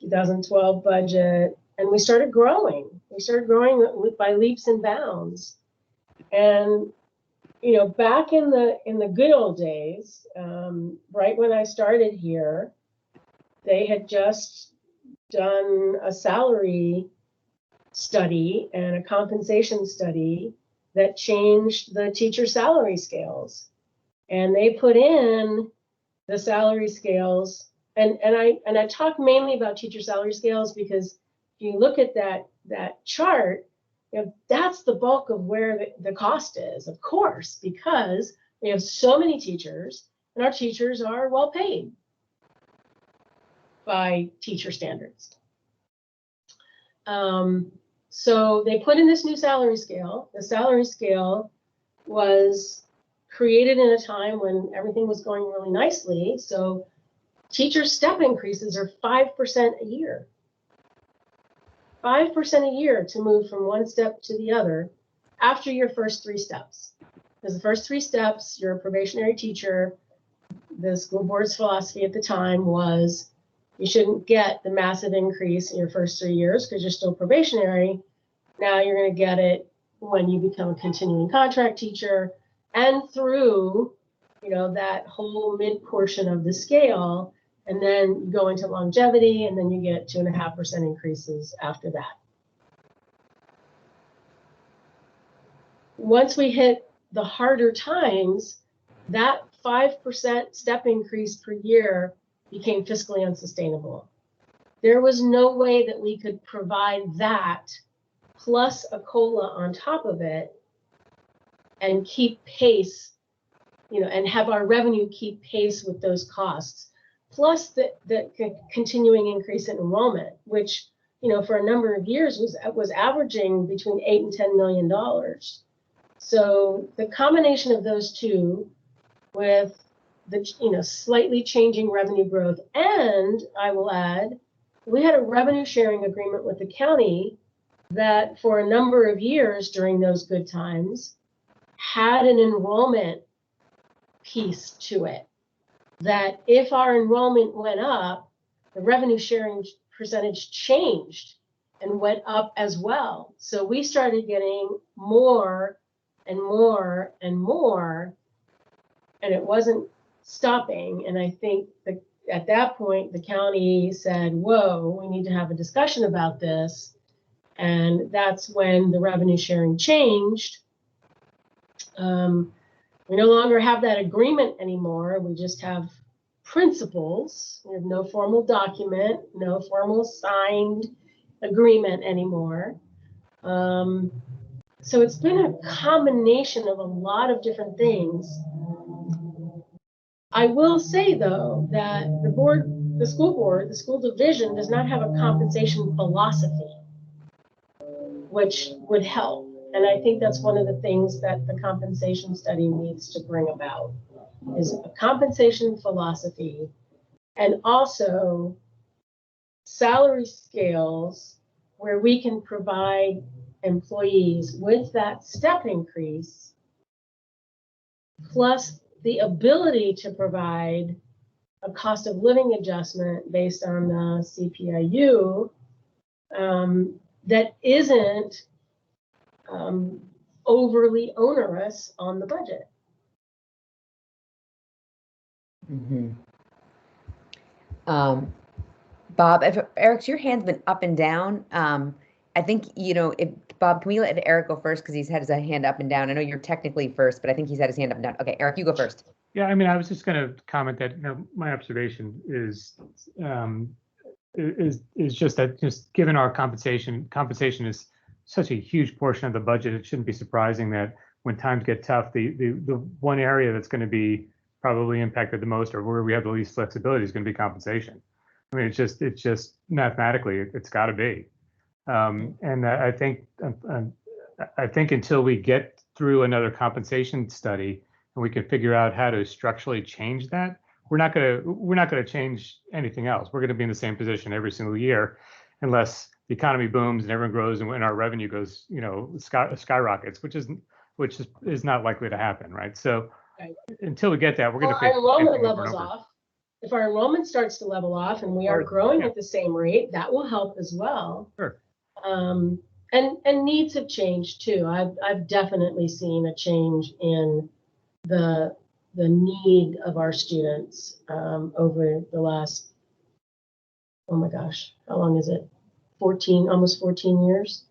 2012 budget, and we started growing. We started growing by leaps and bounds. And, back in the good old days, right when I started here, they had just done a salary study and a compensation study that changed the teacher salary scales. And they put in the salary scales, and I talk mainly about teacher salary scales because if you look at that chart, that's the bulk of where the cost is, of course, because we have so many teachers, and our teachers are well paid by teacher standards. So they put in this new salary scale. The salary scale was created in a time when everything was going really nicely. So teacher step increases are 5% a year. 5% a year to move from one step to the other after your first 3 steps. Because the first 3 steps, you're a probationary teacher. The school board's philosophy at the time was you shouldn't get the massive increase in your first 3 years because you're still probationary. Now you're going to get it when you become a continuing contract teacher and through, that whole mid portion of the scale, and then you go into longevity, and then you get 2.5% increases after that. Once we hit the harder times, that 5% step increase per year became fiscally unsustainable. There was no way that we could provide that plus a COLA on top of it and keep pace, and have our revenue keep pace with those costs, plus the continuing increase in enrollment, which, for a number of years was averaging between $8 and $10 million. So the combination of those two with the, slightly changing revenue growth, and I will add, we had a revenue sharing agreement with the county that for a number of years during those good times had an enrollment piece to it, that if our enrollment went up, the revenue sharing percentage changed and went up as well. So we started getting more and more and more, and it wasn't stopping. And I think that at that point, the county said, whoa, we need to have a discussion about this. And that's when the revenue sharing changed. We no longer have that agreement anymore. We just have principles. We have no formal document, no formal signed agreement anymore. So it's been a combination of a lot of different things. I will say, though, that the school division does not have a compensation philosophy, which would help. And I think that's one of the things that the compensation study needs to bring about, is a compensation philosophy and also salary scales where we can provide employees with that step increase, plus the ability to provide a cost of living adjustment based on the CPIU that isn't overly onerous on the budget. Bob, if Eric's, your hand's been up and down. I think, if Bob, can we let Eric go first? Because he's had his hand up and down. I know you're technically first, but I think he's had his hand up and down. Okay, Eric, you go first. Yeah, I mean, I was just going to comment that, my observation is just that, just given our compensation is such a huge portion of the budget, it shouldn't be surprising that when times get tough, the one area that's going to be probably impacted the most, or where we have the least flexibility, is going to be compensation. I mean, it's just mathematically, it's got to be. And I think until we get through another compensation study and we can figure out how to structurally change that, we're not gonna change anything else. We're gonna be in the same position every single year, unless the economy booms and everyone grows and when our revenue goes, skyrockets, which is not likely to happen, right? So Right. Until we get that, we're gonna Our face the same enrollment thing over and levels over. off. If our enrollment starts to level off and we are growing Yeah. at the same rate, that will help as well. Sure. And needs have changed too. I've definitely seen a change in the need of our students over the last, oh my gosh, how long is it? Almost 14 years.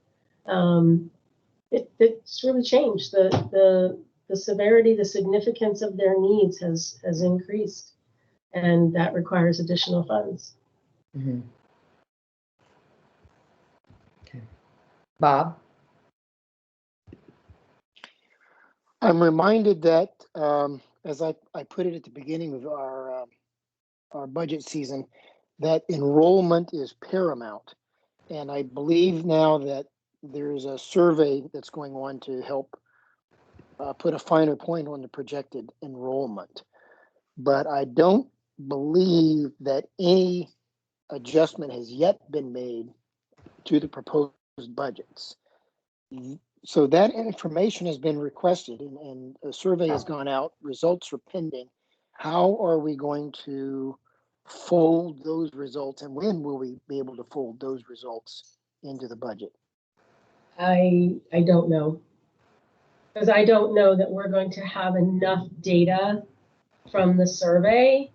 It's really changed. The severity, the significance of their needs has increased, and that requires additional funds. Okay. Bob? I'm reminded that, as I put it at the beginning of our budget season, that enrollment is paramount. And I believe now that there's a survey that's going on to help put a finer point on the projected enrollment. But I don't believe that any adjustment has yet been made to the proposed budgets. So that information has been requested and a survey has gone out, results are pending. How are we going to fold those results, and when will we be able to fold those results into the budget? I don't know, because I don't know that we're going to have enough data from the survey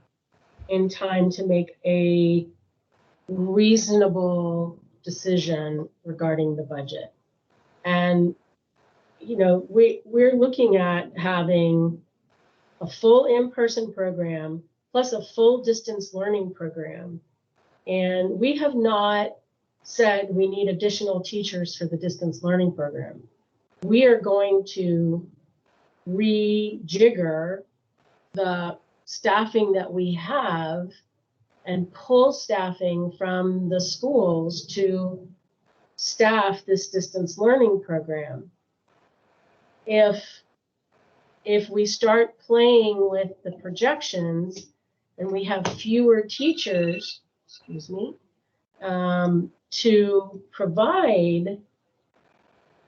in time to make a reasonable decision regarding the budget. And we're looking at having a full in-person program plus a full distance learning program. And we have not said we need additional teachers for the distance learning program. We are going to rejigger the staffing that we have and pull staffing from the schools to staff this distance learning program. If we start playing with the projections and we have fewer teachers, to provide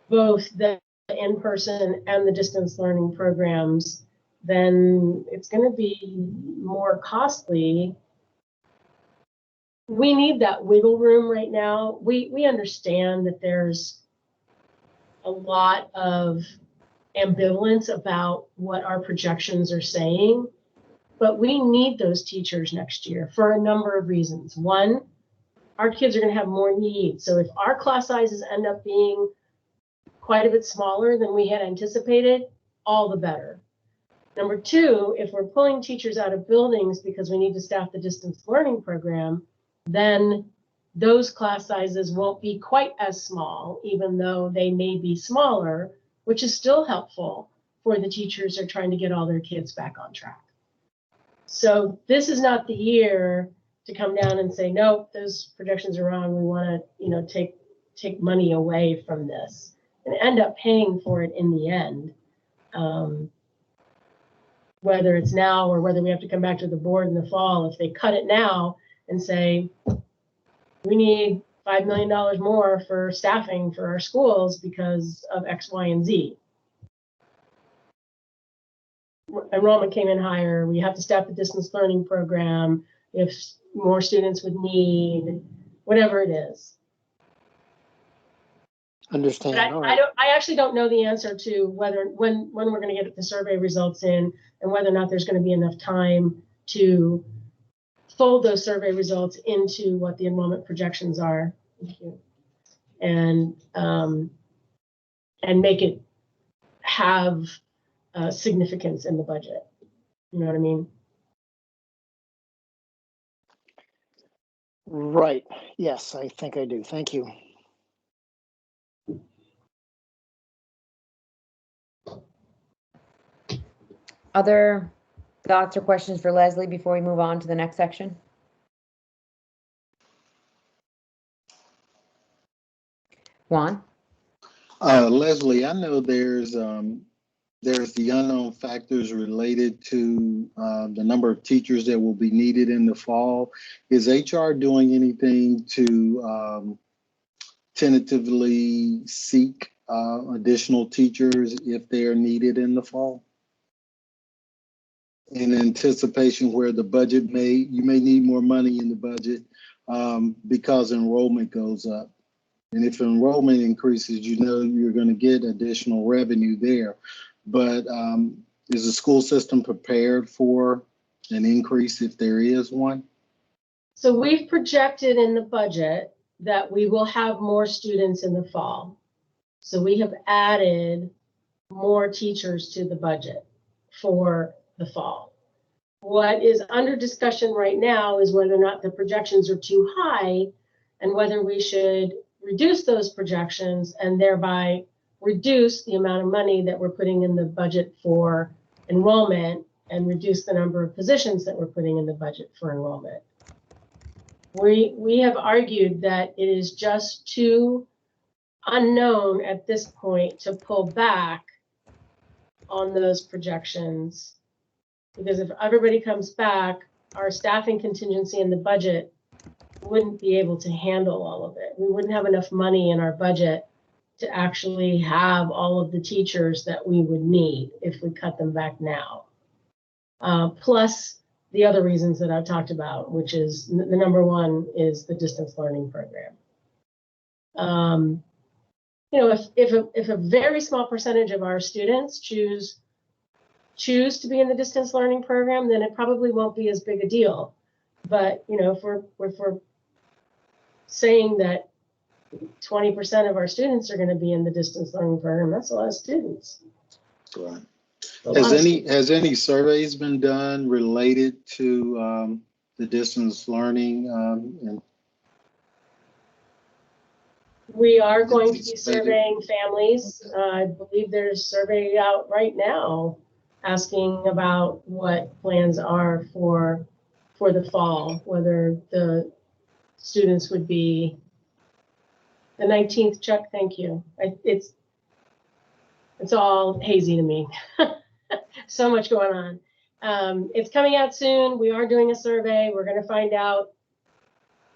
both the in-person and the distance learning programs, then it's going to be more costly. We need that wiggle room right now. We understand that there's a lot of ambivalence about what our projections are saying, but we need those teachers next year for a number of reasons. One, our kids are going to have more needs. So if our class sizes end up being quite a bit smaller than we had anticipated, all the better. Number two, if we're pulling teachers out of buildings because we need to staff the distance learning program, then those class sizes won't be quite as small, even though they may be smaller, which is still helpful for the teachers who are trying to get all their kids back on track. So this is not the year to come down and say, nope, those projections are wrong. We want to, take money away from this and end up paying for it in the end. Whether it's now or whether we have to come back to the board in the fall, if they cut it now and say, we need $5 million more for staffing for our schools because of X, Y, and Z. enrollment came in higher, we have to staff the distance learning program, if more students would need, whatever it is. Understand. But All right. I actually don't know the answer to when we're going to get the survey results in, and whether or not there's going to be enough time to fold those survey results into what the enrollment projections are. Thank you. And make it have significance in the budget. You know what I mean? Right. Yes, I think I do. Thank you. Other thoughts or questions for Leslie before we move on to the next section? Juan? Leslie, I know there's the unknown factors related to the number of teachers that will be needed in the fall. Is HR doing anything to tentatively seek additional teachers if they are needed in the fall? In anticipation where the budget you may need more money in the budget because enrollment goes up. And if enrollment increases, you know you're going to get additional revenue there. But is the school system prepared for an increase if there is one? So we've projected in the budget that we will have more students in the fall. So we have added more teachers to the budget for the fall. What is under discussion right now is whether or not the projections are too high and whether we should reduce those projections and thereby reduce the amount of money that we're putting in the budget for enrollment and reduce the number of positions that we're putting in the budget for enrollment. We have argued that it is just too unknown at this point to pull back on those projections, because if everybody comes back, our staffing contingency in the budget wouldn't be able to handle all of it. We wouldn't have enough money in our budget to actually have all of the teachers that we would need if we cut them back now. Plus the other reasons that I've talked about, which is the number one is the distance learning program. You know, if a very small percentage of our students choose to be in the distance learning program, then it probably won't be as big a deal. But you know, if we're saying that 20% of our students are going to be in the distance learning program, that's a lot of students. Right. Has any surveys been done related to the distance learning? And we are going to be surveying families. I believe there's a survey out right now asking about what plans are for the fall, whether the students would be the 19th. Chuck, thank you. It's all hazy to me. So much going on. It's coming out soon. We are doing a survey. We're going to find out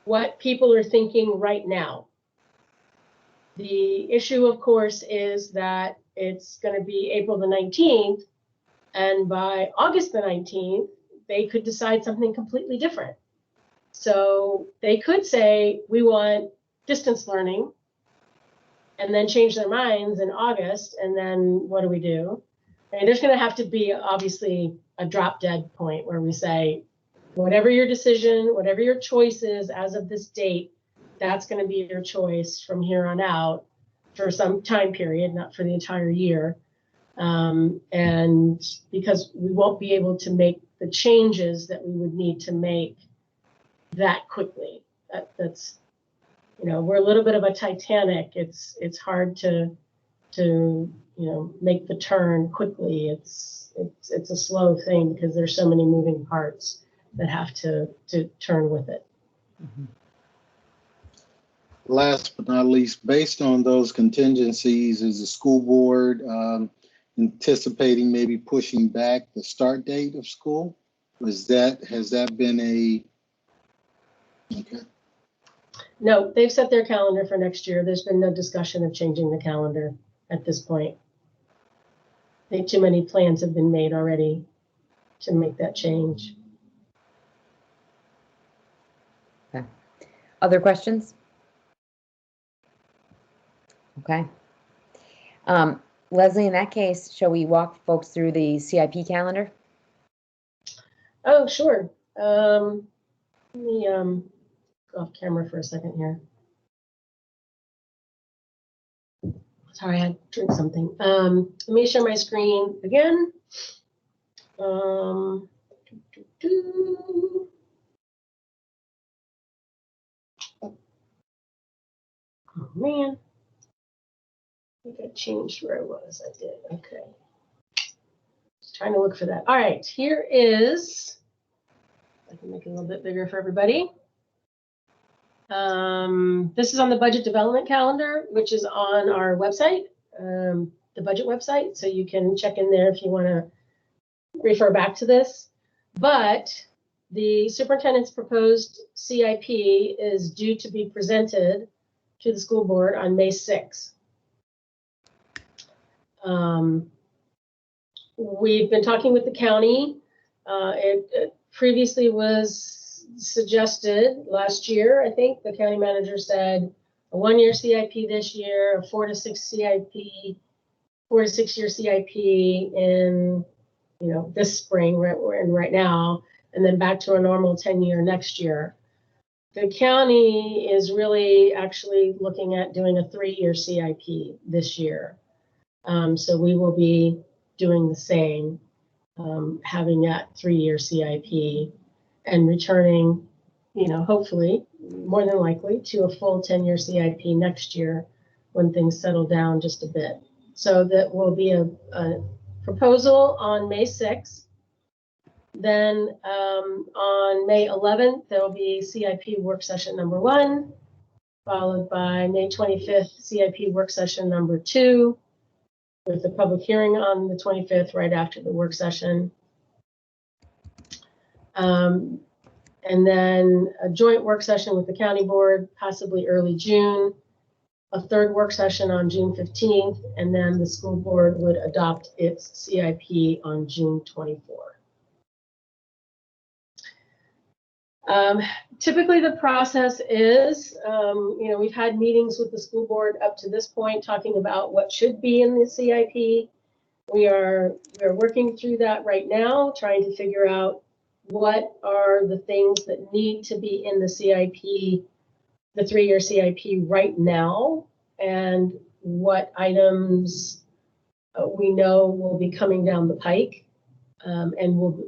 what people are thinking right now. The issue, of course, is that it's going to be April the 19th, and by August the 19th, they could decide something completely different. So they could say, we want distance learning, and then change their minds in August, and then what do we do? I mean, there's going to have to be obviously a drop dead point where we say, whatever your decision, whatever your choice is as of this date, that's going to be your choice from here on out for some time period, not for the entire year. And because we won't be able to make the changes that we would need to make that quickly. That's, you know, we're a little bit of a Titanic. It's hard to make the turn quickly. It's a slow thing because there's so many moving parts that have to turn with it. Mm-hmm. Last but not least, based on those contingencies, is the school board anticipating maybe pushing back the start date of school? Has that been a okay? No, they've set their calendar for next year. There's been no discussion of changing the calendar at this point. I think too many plans have been made already to make that change. Other questions? Okay. Leslie, in that case, shall we walk folks through the CIP calendar? Oh, sure. Let me go off camera for a second here. Sorry, I had to drink something. Let me share my screen again. Oh man, I think I changed where I was. I did. Okay. Just trying to look for that. All right, here is. I can make it a little bit bigger for everybody. This is on the budget development calendar, which is on our website, the budget website. So you can check in there if you want to refer back to this. But the superintendent's proposed CIP is due to be presented to the school board on May 6th. We've been talking with the county. It previously was suggested last year, I think the county manager said a 1-year CIP this year, a 4 to 6 year CIP in, this spring, right, we're in right now, and then back to a normal 10-year next year. The county is really actually looking at doing a 3-year CIP this year. So we will be doing the same, having that 3-year CIP and returning, hopefully, more than likely, to a full 10-year CIP next year when things settle down just a bit. So that will be a proposal on May 6th. Then on May 11th, there will be CIP work session number 1, followed by May 25th, CIP work session number 2, with the public hearing on the 25th, right after the work session. And then a joint work session with the county board, possibly early June, a 3rd work session on June 15th, and then the school board would adopt its CIP on June 24th. Typically the process is, we've had meetings with the school board up to this point talking about what should be in the CIP. We are working through that right now, trying to figure out what are the things that need to be in the CIP, the 3-year CIP right now, and what items we know will be coming down the pike, and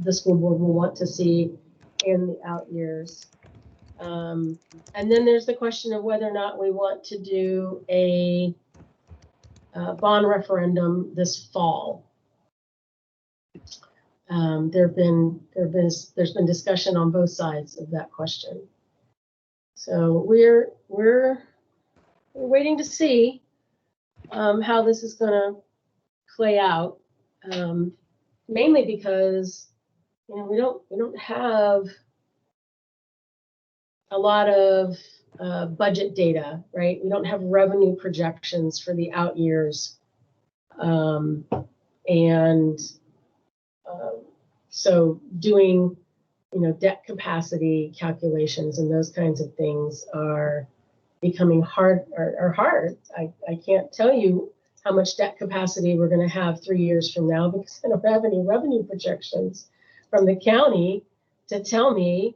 the school board will want to see in the out years. And then there's the question of whether or not we want to do a bond referendum this fall. There's been discussion on both sides of that question. So we're waiting to see how this is going to play out. Mainly because we don't have a lot of budget data, right? We don't have revenue projections for the out years, so doing debt capacity calculations and those kinds of things are becoming hard. I can't tell you how much debt capacity we're going to have 3 years from now because I don't have any revenue projections from the county to tell me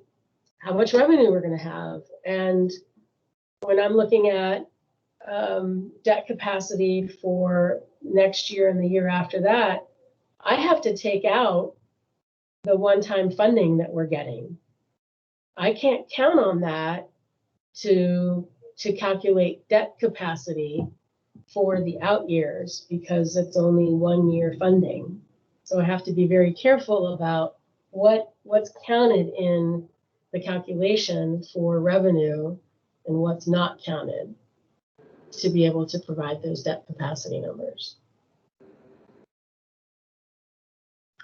how much revenue we're going to have. And when I'm looking at debt capacity for next year and the year after that, I have to take out the one-time funding that we're getting. I can't count on that to calculate debt capacity for the out years because it's only 1-year funding. So I have to be very careful about what's counted in the calculation for revenue and what's not counted to be able to provide those debt capacity numbers.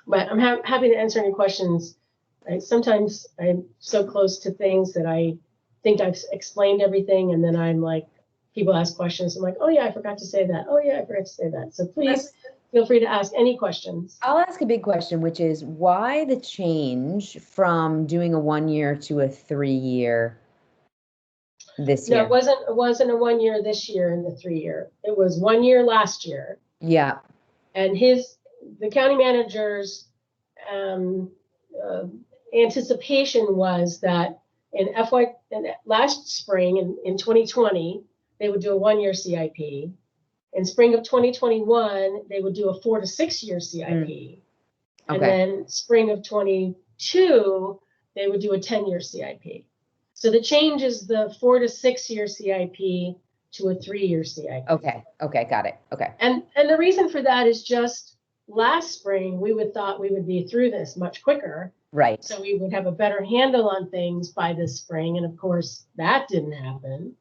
But I'm happy to answer any questions. Sometimes I'm so close to things that I think I've explained everything, and then I'm like, people ask questions. I'm like, oh yeah, I forgot to say that. Oh yeah, I forgot to say that. So please feel free to ask any questions. I'll ask a big question, which is why the change from doing a 1 year to a 3 year this No, year? it wasn't a 1 year this year and the 3 year. It was 1 year last year. Yeah, And the county manager's anticipation was that in last spring in 2020, they would do a 1 year CIP. In spring of 2021, they would do a 4 to 6 year CIP. And Okay. then spring of 22, they would do a 10-year CIP. So the change is the 4 to 6 year CIP to a 3-year CIP. okay, got it, okay. And the reason for that is just last spring, we thought we would be through this much quicker. Right, So we would have a better handle on things by this spring. And of course, that didn't happen.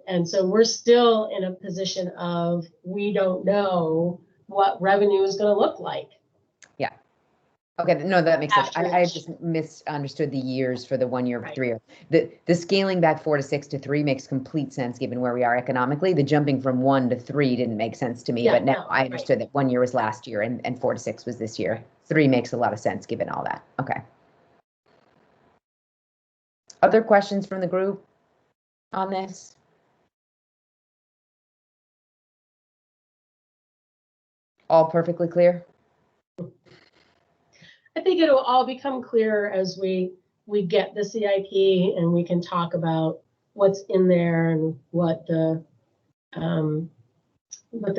And so we're still in a position of, we don't know what revenue is going to look like. okay, no, that makes sense. After I each. just misunderstood the years for the 1 year, Right. 3 year. The scaling back 4 to 6 to 3 makes complete sense given where we are economically. The jumping from 1 to 3 didn't make sense to me, Yeah, but now no, I right. understood that 1 year was last year and 4 to 6 was this year. Right. 3 makes a lot of sense given all that, okay. Other questions from the group on this? All perfectly clear? I think it'll all become clearer as we get the CIP and we can talk about what's in there and what the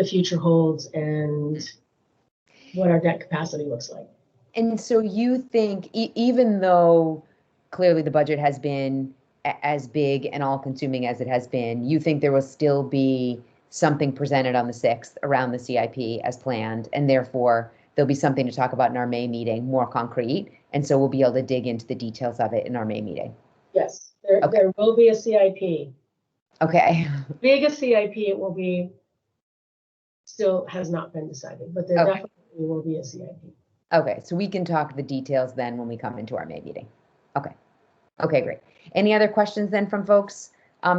future holds and what our debt capacity looks like. And so you think, even though clearly the budget has been as big and all-consuming as it has been, you think there will still be something presented on the 6th around the CIP as planned, and therefore there'll be something to talk about in our May meeting, more concrete, and so we'll be able to dig into the details of it in our May meeting. Yes, Okay. there will be a CIP. Okay. Big a CIP, it will be, still has not been decided, but there Okay. definitely will be a CIP. Okay, so we can talk the details then when we come into our May meeting. Okay. Okay, great. Any other questions then from folks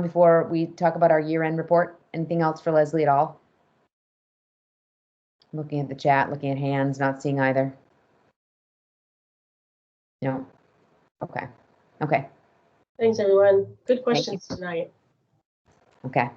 before we talk about our year-end report? Anything else for Leslie at all? Looking at the chat, looking at hands, not seeing either. No. Okay. Okay. Thanks, everyone. Good you. questions tonight. Okay.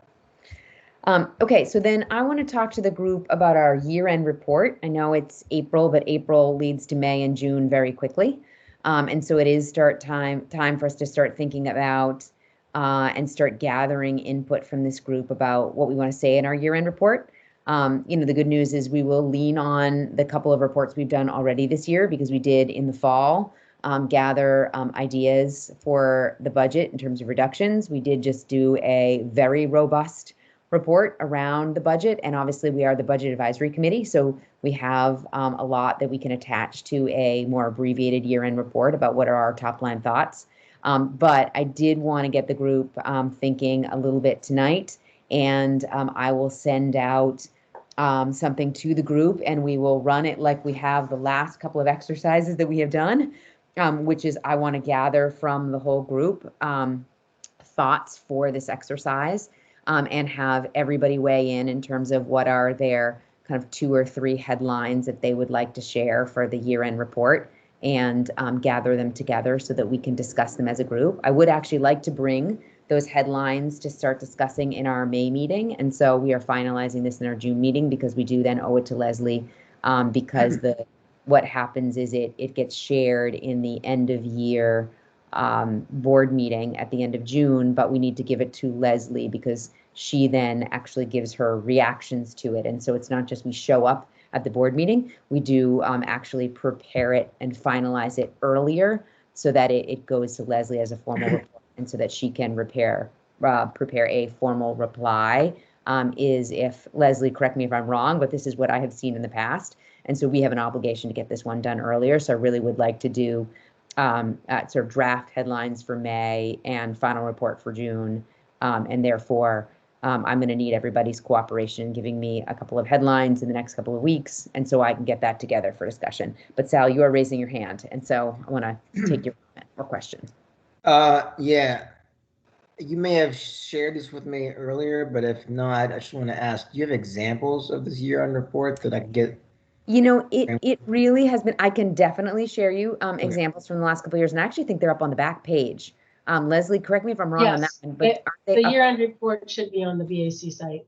Okay, so then I want to talk to the group about our year-end report. I know it's April, but April leads to May and June very quickly. And so it is time for us to start thinking about and start gathering input from this group about what we want to say in our year-end report. The good news is we will lean on the couple of reports we've done already this year, because we did in the fall gather ideas for the budget in terms of reductions. We did just do a very robust report around the budget, and obviously we are the Budget Advisory Committee, so we have a lot that we can attach to a more abbreviated year-end report about what are our top line thoughts. But I did want to get the group thinking a little bit tonight, and I will send out something to the group, and we will run it like we have the last couple of exercises that we have done, which is I want to gather from the whole group thoughts for this exercise. And have everybody weigh in terms of what are their kind of 2 or 3 headlines that they would like to share for the year-end report, and gather them together so that we can discuss them as a group. I would actually like to bring those headlines to start discussing in our May meeting, and so we are finalizing this in our June meeting because we do then owe it to Leslie, because what happens is it gets shared in the end of year board meeting at the end of June, but we need to give it to Leslie because she then actually gives her reactions to it. And so it's not just we show up at the board meeting, we do actually prepare it and finalize it earlier so that it goes to Leslie as a formal report, and so that she can prepare a formal reply. Is if Leslie, correct me if I'm wrong, but this is what I have seen in the past. And so we have an obligation to get this one done earlier. So I really would like to do sort of draft headlines for May and final report for June. And therefore, I'm going to need everybody's cooperation, giving me a couple of headlines in the next couple of weeks, and so I can get that together for discussion. But Sal, you are raising your hand, and so I want to take your comment or question. Yeah. you may have shared this with me earlier, but if not, I just want to ask, do you have examples of this year-end report that I can get? You know, it really has been, I can definitely share you Okay. examples from the last couple of years, and I actually think they're up on the back page. Leslie, correct me if I'm wrong on that Yes, one, but are they the up? year-end report should be on the BAC site.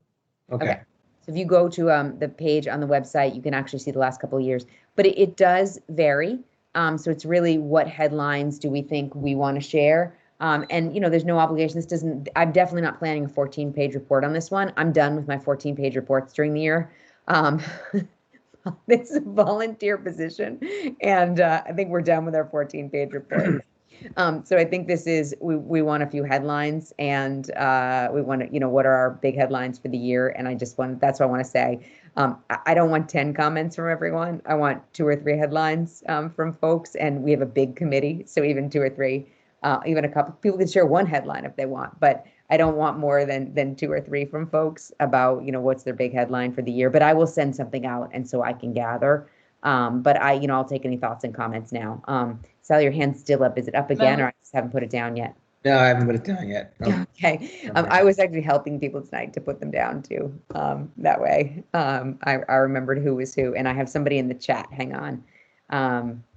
Okay. So if you go to the page on the website, you can actually see the last couple of years, but it does vary. So it's really what headlines do we think we want to share? And you know, there's no obligation. This doesn't, I'm definitely not planning a 14-page report on this one. I'm done with my 14-page reports during the year. It's a volunteer position, and I think we're done with our 14-page report. So I think this is, we want a few headlines, and we want to, you know, what are our big headlines for the year? And I just want, that's what I want to say. I don't want 10 comments from everyone. I want 2 or 3 headlines from folks, and we have a big committee, so even 2 or 3, even a couple people can share 1 headline if they want, but I don't want more than 2 or 3 from folks about, you know, what's their big headline for the year. But I will send something out, and so I can gather. But I, you know, I'll take any thoughts and comments now. Sally, your hand's still up. Is it up again, or I just haven't put it down yet? No, I haven't put it down yet. No. Okay. I was actually helping people tonight to put them down too. That way, I remembered who was who, and I have somebody in the chat. Hang on,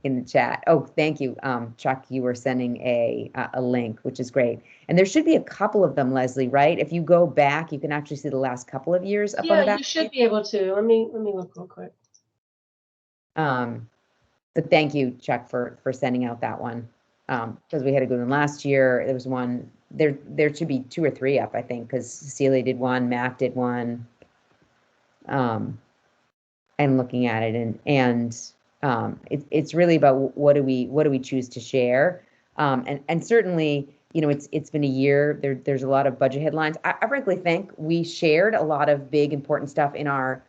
in the chat. Oh, thank you, Chuck. You were sending a link, which is great. And there should be a couple of them, Leslie. Right? If you go back, you can actually see the last couple of years up on the Yeah, back. you should be able to. Let me look real quick. But thank you, Chuck, for sending out that one. Because we had a good one last year. There was one, there should be 2 or 3 up, I think, because Cecilia did one, Matt did one. And looking at it, and it's really about what do we choose to share. And certainly, you know, it's been a year. There's a lot of budget headlines. I frankly think we shared a lot of big important stuff in our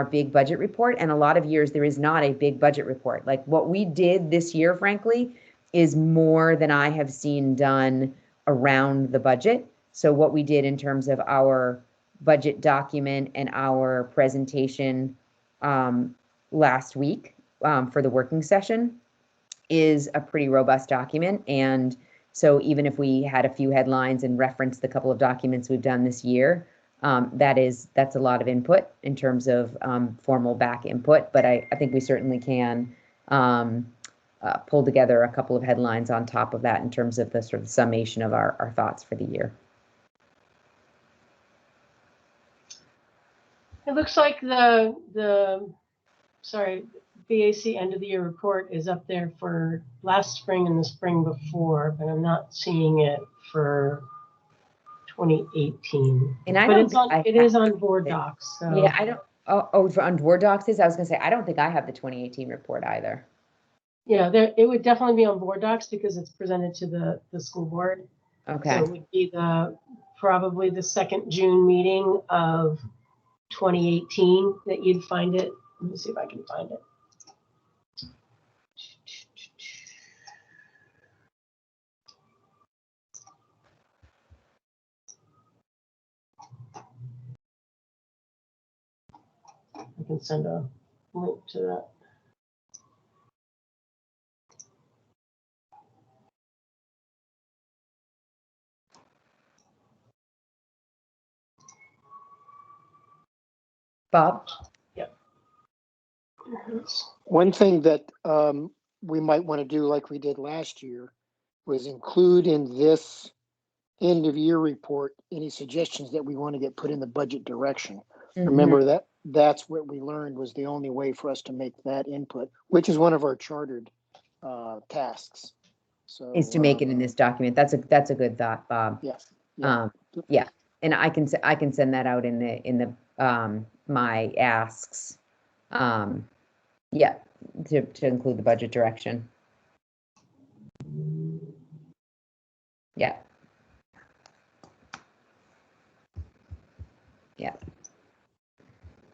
big budget report, and a lot of years there is not a big budget report. Like what we did this year, frankly, is more than I have seen done around the budget. So what we did in terms of our budget document and our presentation last week for the working session is a pretty robust document. And so even if we had a few headlines and referenced the couple of documents we've done this year, that's a lot of input in terms of formal back input, but I think we certainly can pull together a couple of headlines on top of that in terms of the sort of summation of our thoughts for the year. It looks like the BAC end of the year report is up there for last spring and the spring before, but I'm not seeing it for 2018. And I But don't it is on board docs. So. Yeah, I don't. For on board docs is, I was gonna say, I don't think I have the 2018 report either. Yeah, it would definitely be on board docs because it's presented to the school board. Okay. So it would be probably the second June meeting of 2018 that you'd find it. Let me see if I can find it. I can send a link to that. Bob? Yep. One thing that we might want to do like we did last year was include in this end of year report any suggestions that we want to get put in the budget direction. Mm-hmm. Remember that's what we learned was the only way for us to make that input, which is one of our chartered tasks. So Is to make it in this document. That's a good thought, Bob. Yes. Yeah. Yeah. And I can send that out in the my asks. Yeah, to include the budget direction. Yeah. Yeah.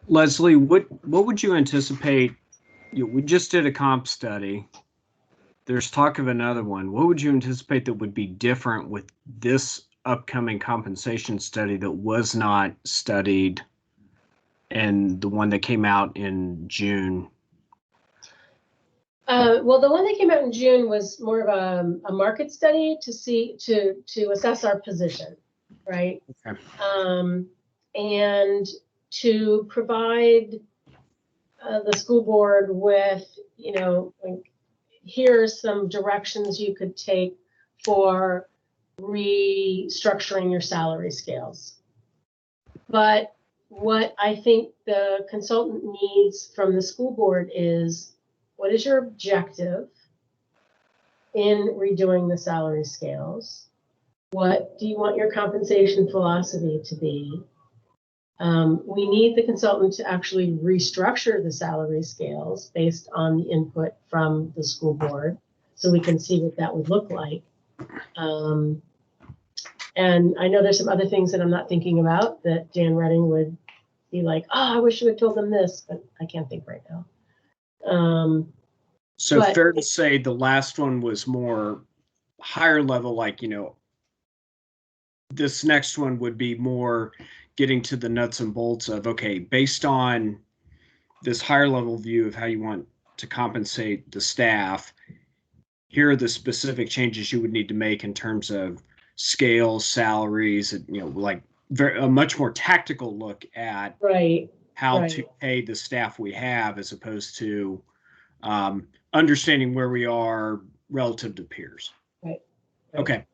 Leslie, what would you anticipate? We just did a comp study. There's talk of another one. What would you anticipate that would be different with this upcoming compensation study that was not studied and the one that came out in June? Well, the one that came out in June was more of a market study to see, to assess our position, right? Okay. And to provide the school board with, like, here's some directions you could take for restructuring your salary scales. But what I think the consultant needs from the school board is, what is your objective in redoing the salary scales? What do you want your compensation philosophy to be? We need the consultant to actually restructure the salary scales based on the input from the school board, so we can see what that would look like. And I know there's some other things that I'm not thinking about that Dan Redding would be like, oh, I wish you had told them this, but I can't think right now. So But- fair to say the last one was more higher level, like, this next one would be more getting to the nuts and bolts of, okay, based on this higher level view of how you want to compensate the staff, here are the specific changes you would need to make in terms of scales, salaries, like a much more tactical look at how to pay the staff we have, as opposed to understanding where we are relative to peers. Right. Okay.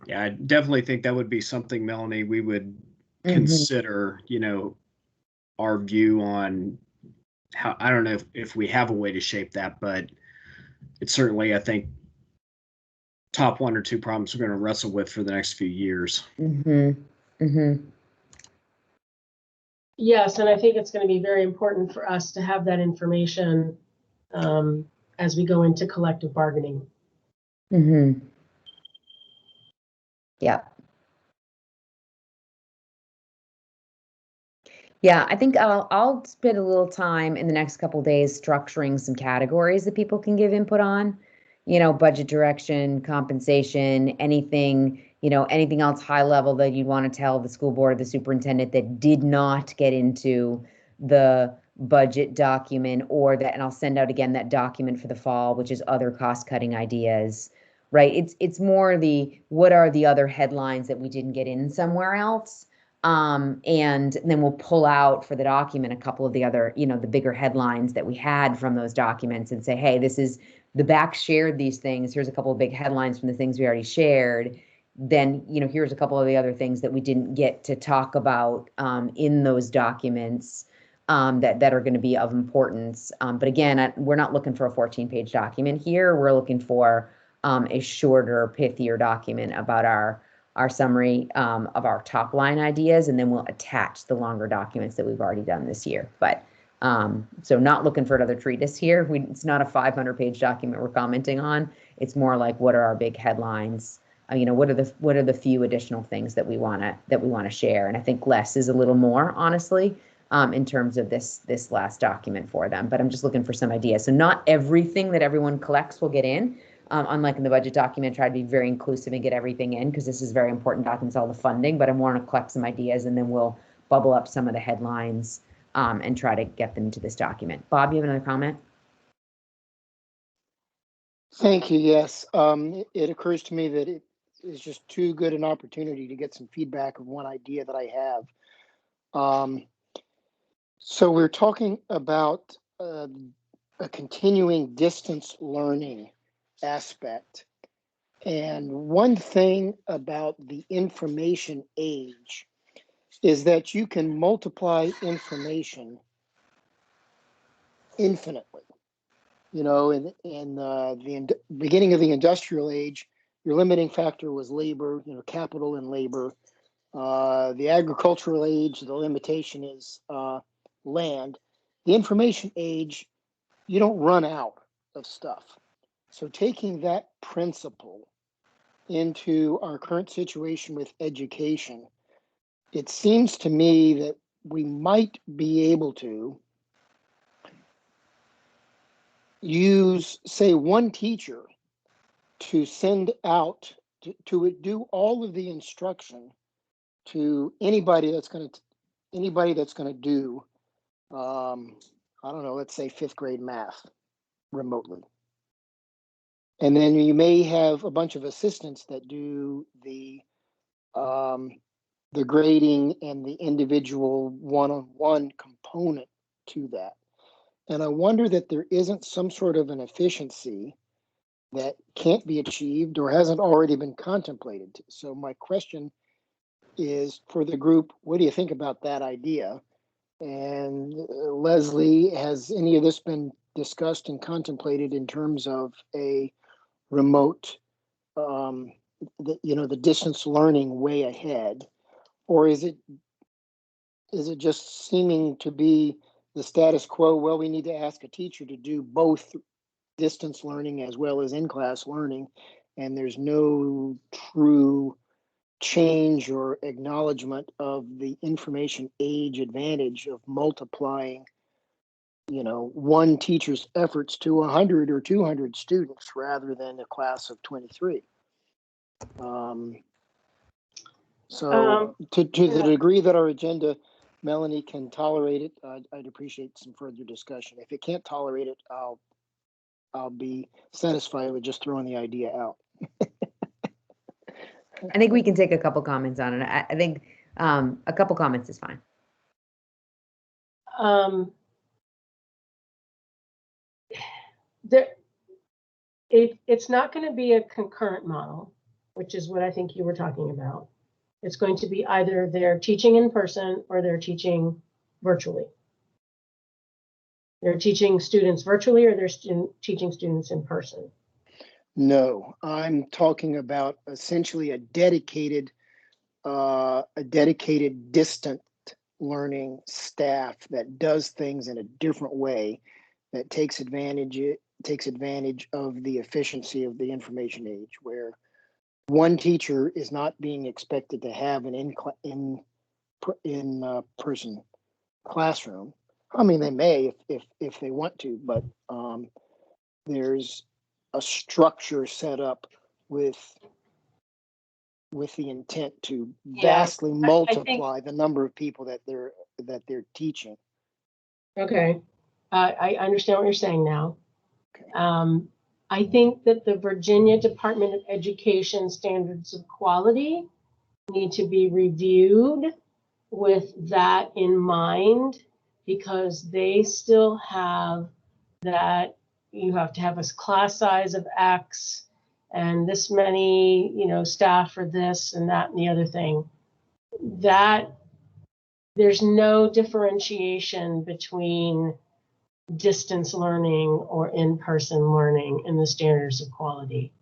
Yeah, I definitely think that would be something, Melanie, we would consider, our view on how, I don't know if we have a way to shape that, but it's certainly, I think, top one or two problems we're going to wrestle with for the next few years. Yes, and I think it's going to be very important for us to have that information as we go into collective bargaining. Yeah. Yeah, I think I'll spend a little time in the next couple of days structuring some categories that people can give input on, budget direction, compensation, anything, anything else high level that you'd want to tell the school board or the superintendent that did not get into the budget document, or that, and I'll send out again that document for the fall, which is other cost cutting ideas, right? It's more what are the other headlines that we didn't get in somewhere else? And then we'll pull out for the document a couple of the other, the bigger headlines that we had from those documents and say, hey, this is, the back shared these things. Here's a couple of big headlines from the things we already shared. Then, here's a couple of the other things that we didn't get to talk about in those documents that are going to be of importance. But again, we're not looking for a 14-page document here. We're looking for a shorter, pithier document about our summary of our top line ideas, and then we'll attach the longer documents that we've already done this year. But so not looking for another treatise here. It's not a 500-page document we're commenting on. It's more like, what are our big headlines? What are the few additional things that we want to share? And I think less is a little more, honestly, in terms of this last document for them. But I'm just looking for some ideas. So not everything that everyone collects will get in. Unlike in the budget document, try to be very inclusive and get everything in, because this is very important documents, all the funding, but I want to collect some ideas, and then we'll bubble up some of the headlines and try to get them into this document. Bob, you have another comment? Thank you. Yes. It occurs to me that it is just too good an opportunity to get some feedback of one idea that I have. So we're talking about a continuing distance learning aspect. And one thing about the information age is that you can multiply information infinitely. In the beginning of the industrial age, your limiting factor was labor, capital and labor. The agricultural age, the limitation is land. The information age, you don't run out of stuff. So taking that principle into our current situation with education, it seems to me that we might be able to use, say, one teacher to send out to do all of the instruction to anybody that's going to do I don't know, let's say 5th grade math. remotely. And then you may have a bunch of assistants that do the grading and the individual one-on-one component to that. And I wonder that there isn't some sort of an efficiency that can't be achieved or hasn't already been contemplated. So my question is for the group, what do you think about that idea? And Leslie, has any of this been discussed and contemplated in terms of a remote, the distance learning way ahead? Or is it just seeming to be the status quo? Well, we need to ask a teacher to do both distance learning as well as in-class learning, and there's no true change or acknowledgement of the information age advantage of multiplying, one teacher's efforts to 100 or 200 students rather than a class of 23. To the degree that our agenda, Melanie, can tolerate it, I'd appreciate some further discussion. If it can't tolerate it, I'll be satisfied with just throwing the idea out. I think we can take a couple comments on it. I think a couple comments is fine. It's not going to be a concurrent model, which is what I think you were talking about. It's going to be either they're teaching in person or they're teaching virtually. They're teaching students virtually or they're teaching students in person. No, I'm talking about essentially a dedicated distant learning staff that does things in a different way, that takes advantage of the efficiency of the information age, where one teacher is not being expected to have an in person classroom. I mean, they may if they want to, but there's a structure set up with the intent to vastly multiply the number of people that they're teaching. Okay, I understand what you're saying now. Okay. I think that the Virginia Department of Education standards of quality need to be reviewed with that in mind, because they still have that you have to have a class size of X and this many, staff for this and that and the other thing. That there's no differentiation between distance learning or in-person learning in the standards of quality,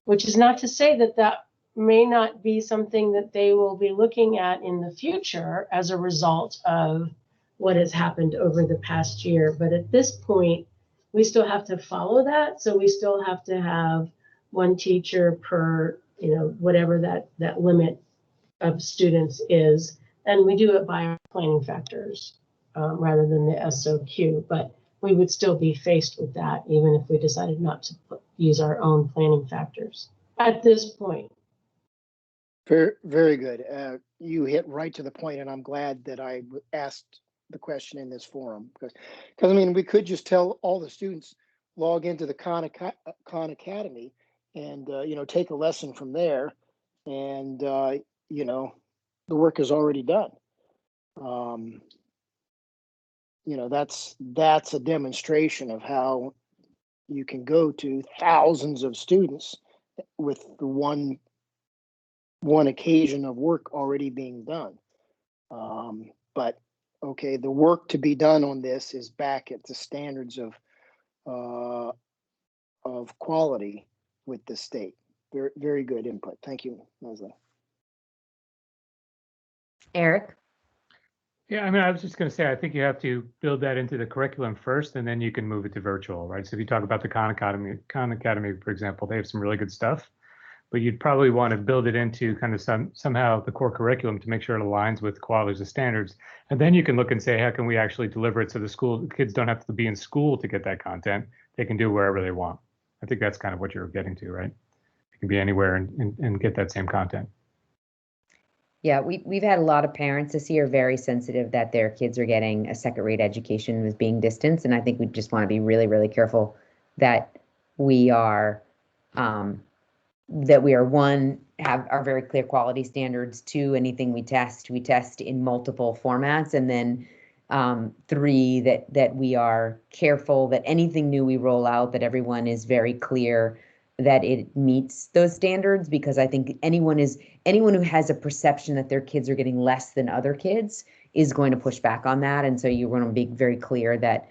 which is not to say that that may not be something that they will be looking at in the future as a result of what has happened over the past year. But at this point, we still have to follow that. So we still have to have one teacher per, whatever that limit of students is. And we do it by our planning factors rather than the SOQ. But we would still be faced with that, even if we decided not to use our own planning factors at this point. Very, very good. You hit right to the point, and I'm glad that I asked the question in this forum, because I mean, we could just tell all the students log into the Khan Academy and take a lesson from there, and the work is already done. That's a demonstration of how you can go to thousands of students with the one occasion of work already being done. But okay, the work to be done on this is back at the standards of quality with the state. Very, very good input. Thank you, Leslie. Eric? Yeah, I mean, I was just going to say, I think you have to build that into the curriculum first, and then you can move it to virtual, right? So if you talk about the Khan Academy, for example, they have some really good stuff, but you'd probably want to build it into kind of somehow the core curriculum to make sure it aligns with quality of standards. And then you can look and say, how can we actually deliver it so the kids don't have to be in school to get that content? They can do it wherever they want. I think that's kind of what you're getting to, right? You can be anywhere and get that same content. Yeah, we've had a lot of parents this year very sensitive that their kids are getting a second-rate education with being distance, and I think we just want to be really, really careful that we are, one, have our very clear quality standards. Two, anything we test in multiple formats. And then three, that we are careful that anything new we roll out, that everyone is very clear that it meets those standards, because I think anyone who has a perception that their kids are getting less than other kids is going to push back on that. And so you want to be very clear that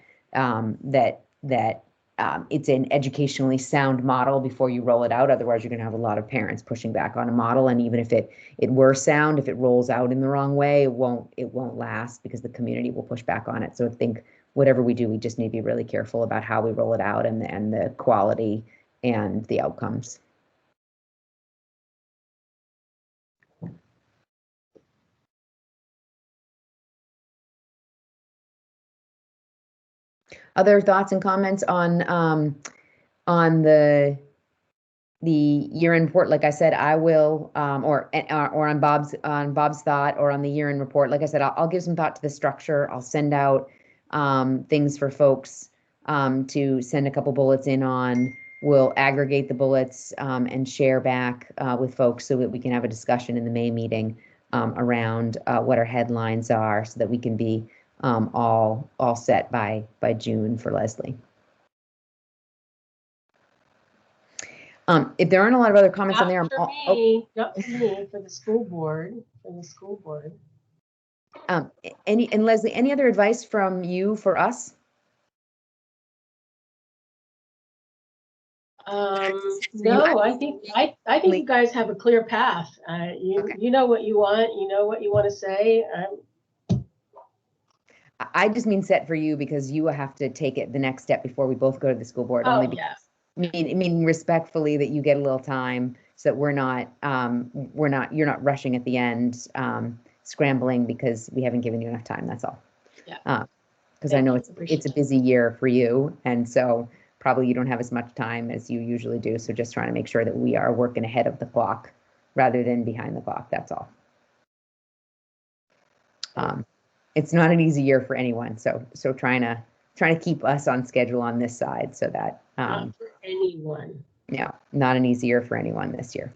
it's an educationally sound model before you roll it out. Otherwise, you're going to have a lot of parents pushing back on a model. And even if it were sound, if it rolls out in the wrong way, it won't last, because the community will push back on it. So I think whatever we do, we just need to be really careful about how we roll it out and the quality and the outcomes. Other thoughts and comments on the year-end report? Like I said, I will, or on Bob's thought, or on the year-end report. Like I said, I'll give some thought to the structure. I'll send out things for folks to send a couple bullets in on. We'll aggregate the bullets and share back with folks so that we can have a discussion in the May meeting around what our headlines are, so that we can be all set by June for Leslie. If there aren't a lot of other comments on there, Not for me, for the school board. And Leslie, any other advice from you for us? No, I think you guys have a clear path. You know what you want. You know what you want to say. I just mean set for you, because you have to take it the next step before we both go to the school board. Yes. Meaning respectfully that you get a little time, so that you're not rushing at the end, scrambling because we haven't given you enough time. That's all. Yeah. Because I know it's a busy year for you, and so probably you don't have as much time as you usually do. So just trying to make sure that we are working ahead of the clock rather than behind the clock. That's all. It's not an easy year for anyone. So trying to keep us on schedule on this side, so that not for anyone. Yeah, not an easy year for anyone this year.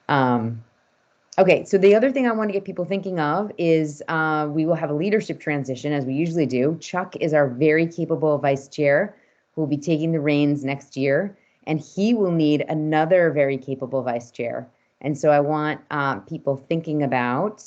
Okay, so the other thing I want to get people thinking of is we will have a leadership transition, as we usually do. Chuck is our very capable vice chair, who will be taking the reins next year, and he will need another very capable vice chair. And so I want people thinking about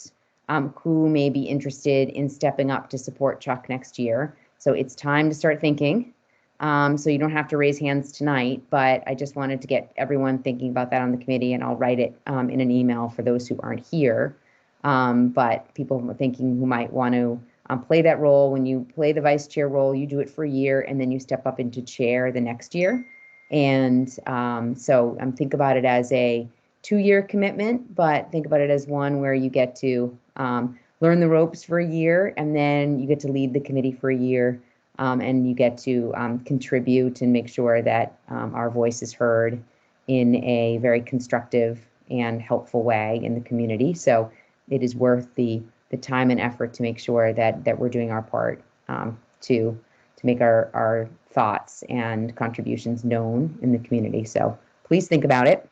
who may be interested in stepping up to support Chuck next year. So it's time to start thinking. So you don't have to raise hands tonight, but I just wanted to get everyone thinking about that on the committee, and I'll write it in an email for those who aren't here. But people thinking who might want to play that role. When you play the vice chair role, you do it for a year, and then you step up into chair the next year. And so think about it as a 2-year commitment, but think about it as one where you get to learn the ropes for a year, and then you get to lead the committee for a year. And you get to contribute and make sure that our voice is heard in a very constructive and helpful way in the community. So it is worth the time and effort to make sure that we're doing our part to make our thoughts and contributions known in the community. So please think about it,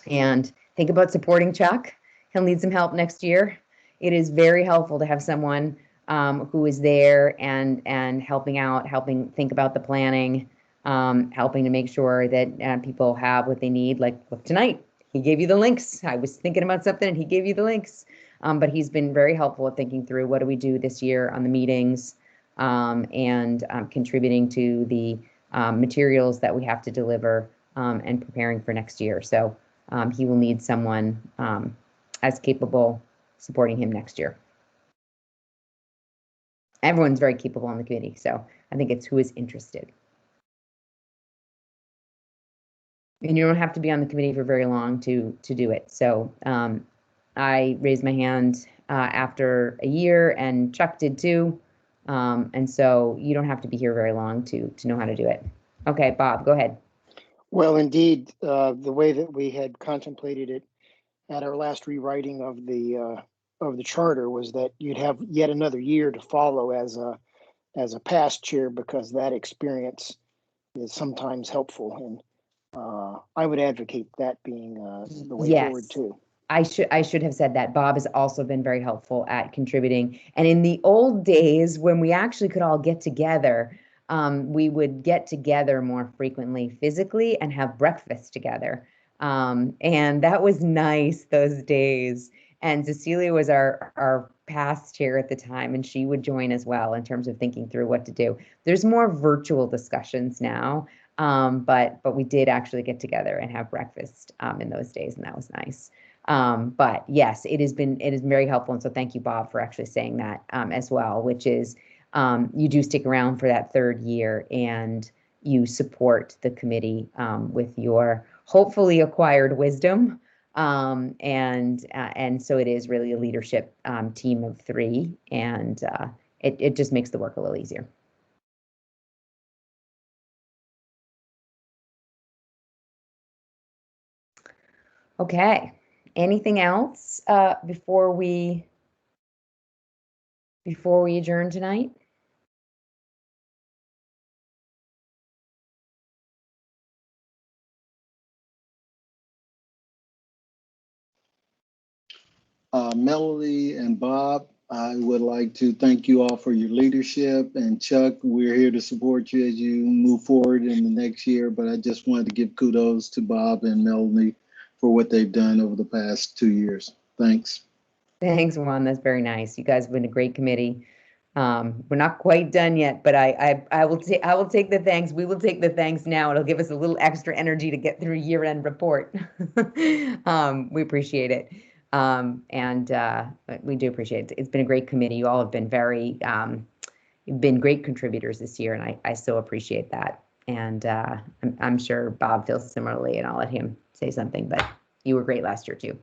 and think about supporting Chuck. He'll need some help next year. It is very helpful to have someone who is there and helping out, helping think about the planning, helping to make sure that people have what they need. Like, look, tonight, he gave you the links. I was thinking about something and he gave you the links. But he's been very helpful at thinking through what do we do this year on the meetings, and contributing to the materials that we have to deliver, and preparing for next year. So he will need someone as capable supporting him next year. Everyone's very capable on the committee, so I think it's who is interested. And you don't have to be on the committee for very long to do it. So I raised my hand after a year, and Chuck did too. And so you don't have to be here very long to know how to do it. Okay, Bob, go ahead. Well, indeed, the way that we had contemplated it at our last rewriting of the charter was that you'd have yet another year to follow as a past chair, because that experience is sometimes helpful, and I would advocate that being the way forward Yes. too. I should have said that. Bob has also been very helpful at contributing. And in the old days when we actually could all get together, we would get together more frequently physically and have breakfast together. And that was nice those days. And Cecilia was our past chair at the time, and she would join as well in terms of thinking through what to do. There's more virtual discussions now, but we did actually get together and have breakfast in those days, and that was nice. But yes, it is very helpful. And so thank you, Bob, for actually saying that as well, which is you do stick around for that third year and you support the committee with your hopefully acquired wisdom. And so it is really a leadership team of three, and it just makes the work a little easier. Okay. Anything else before we adjourn tonight? Melody and Bob, I would like to thank you all for your leadership. And Chuck, we're here to support you as you move forward in the next year. But I just wanted to give kudos to Bob and Melody for what they've done over the past 2 years. Thanks. Thanks, Juan. That's very nice. You guys have been a great committee. We're not quite done yet, but I will take the thanks. We will take the thanks now. It'll give us a little extra energy to get through year-end report. We appreciate it. And we do appreciate it. It's been a great committee. You all have been you've been great contributors this year, and I so appreciate that. And I'm sure Bob feels similarly, and I'll let him say something, but you were great last year too.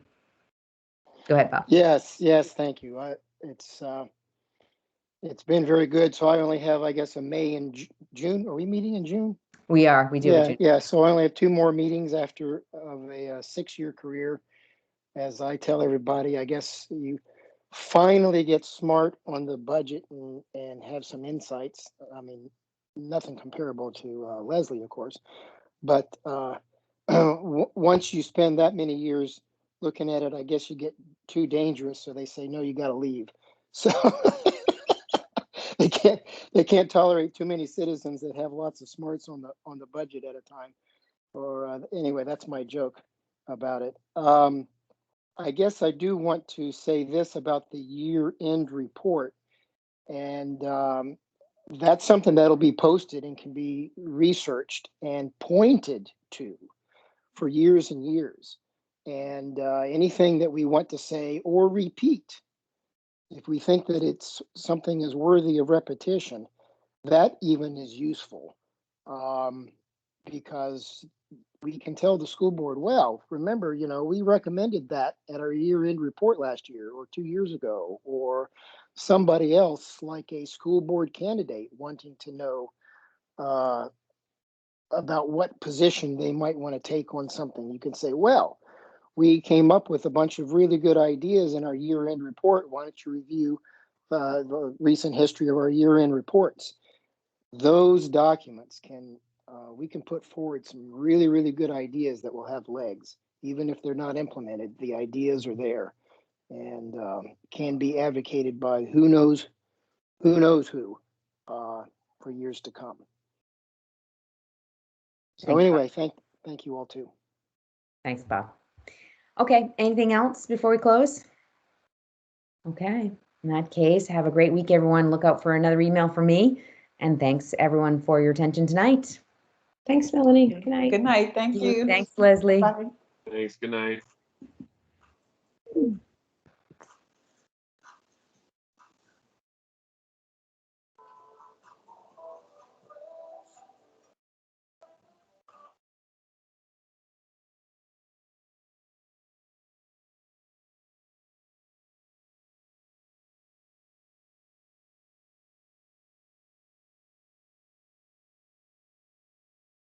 Go ahead, Bob. Yes, thank you. It's been very good. So I only have, I guess, a May and June. Are we meeting in June? We are. We do. Yeah. So I only have 2 more meetings after of a 6-year career. As I tell everybody, I guess you finally get smart on the budget and have some insights. I mean, nothing comparable to Leslie, of course, but once you spend that many years looking at it, I guess you get too dangerous. So they say, no, you got to leave. So they can't tolerate too many citizens that have lots of smarts on the budget at a time. Or anyway, that's my joke about it. I guess I do want to say this about the year-end report, and that's something that'll be posted and can be researched and pointed to for years and years. And anything that we want to say or repeat, if we think that it's something is worthy of repetition, that even is useful, because we can tell the school board, well, remember, we recommended that at our year-end report last year or 2 years ago, or somebody else like a school board candidate wanting to know about what position they might want to take on something. You can say, well, we came up with a bunch of really good ideas in our year-end report. Why don't you review the recent history of our year-end reports? Those documents we can put forward some really, really good ideas that will have legs. Even if they're not implemented, the ideas are there and can be advocated by who knows who for years to come. So Thanks, anyway, thank you all too. Thanks, Bob. Okay, anything else before we close? Okay, in that case, have a great week, everyone. Look out for another email from me. And thanks, everyone, for your attention tonight. Thanks, Melanie. Good night. Good night. Thank you. Thanks, Leslie. Bye. Thanks. Good night.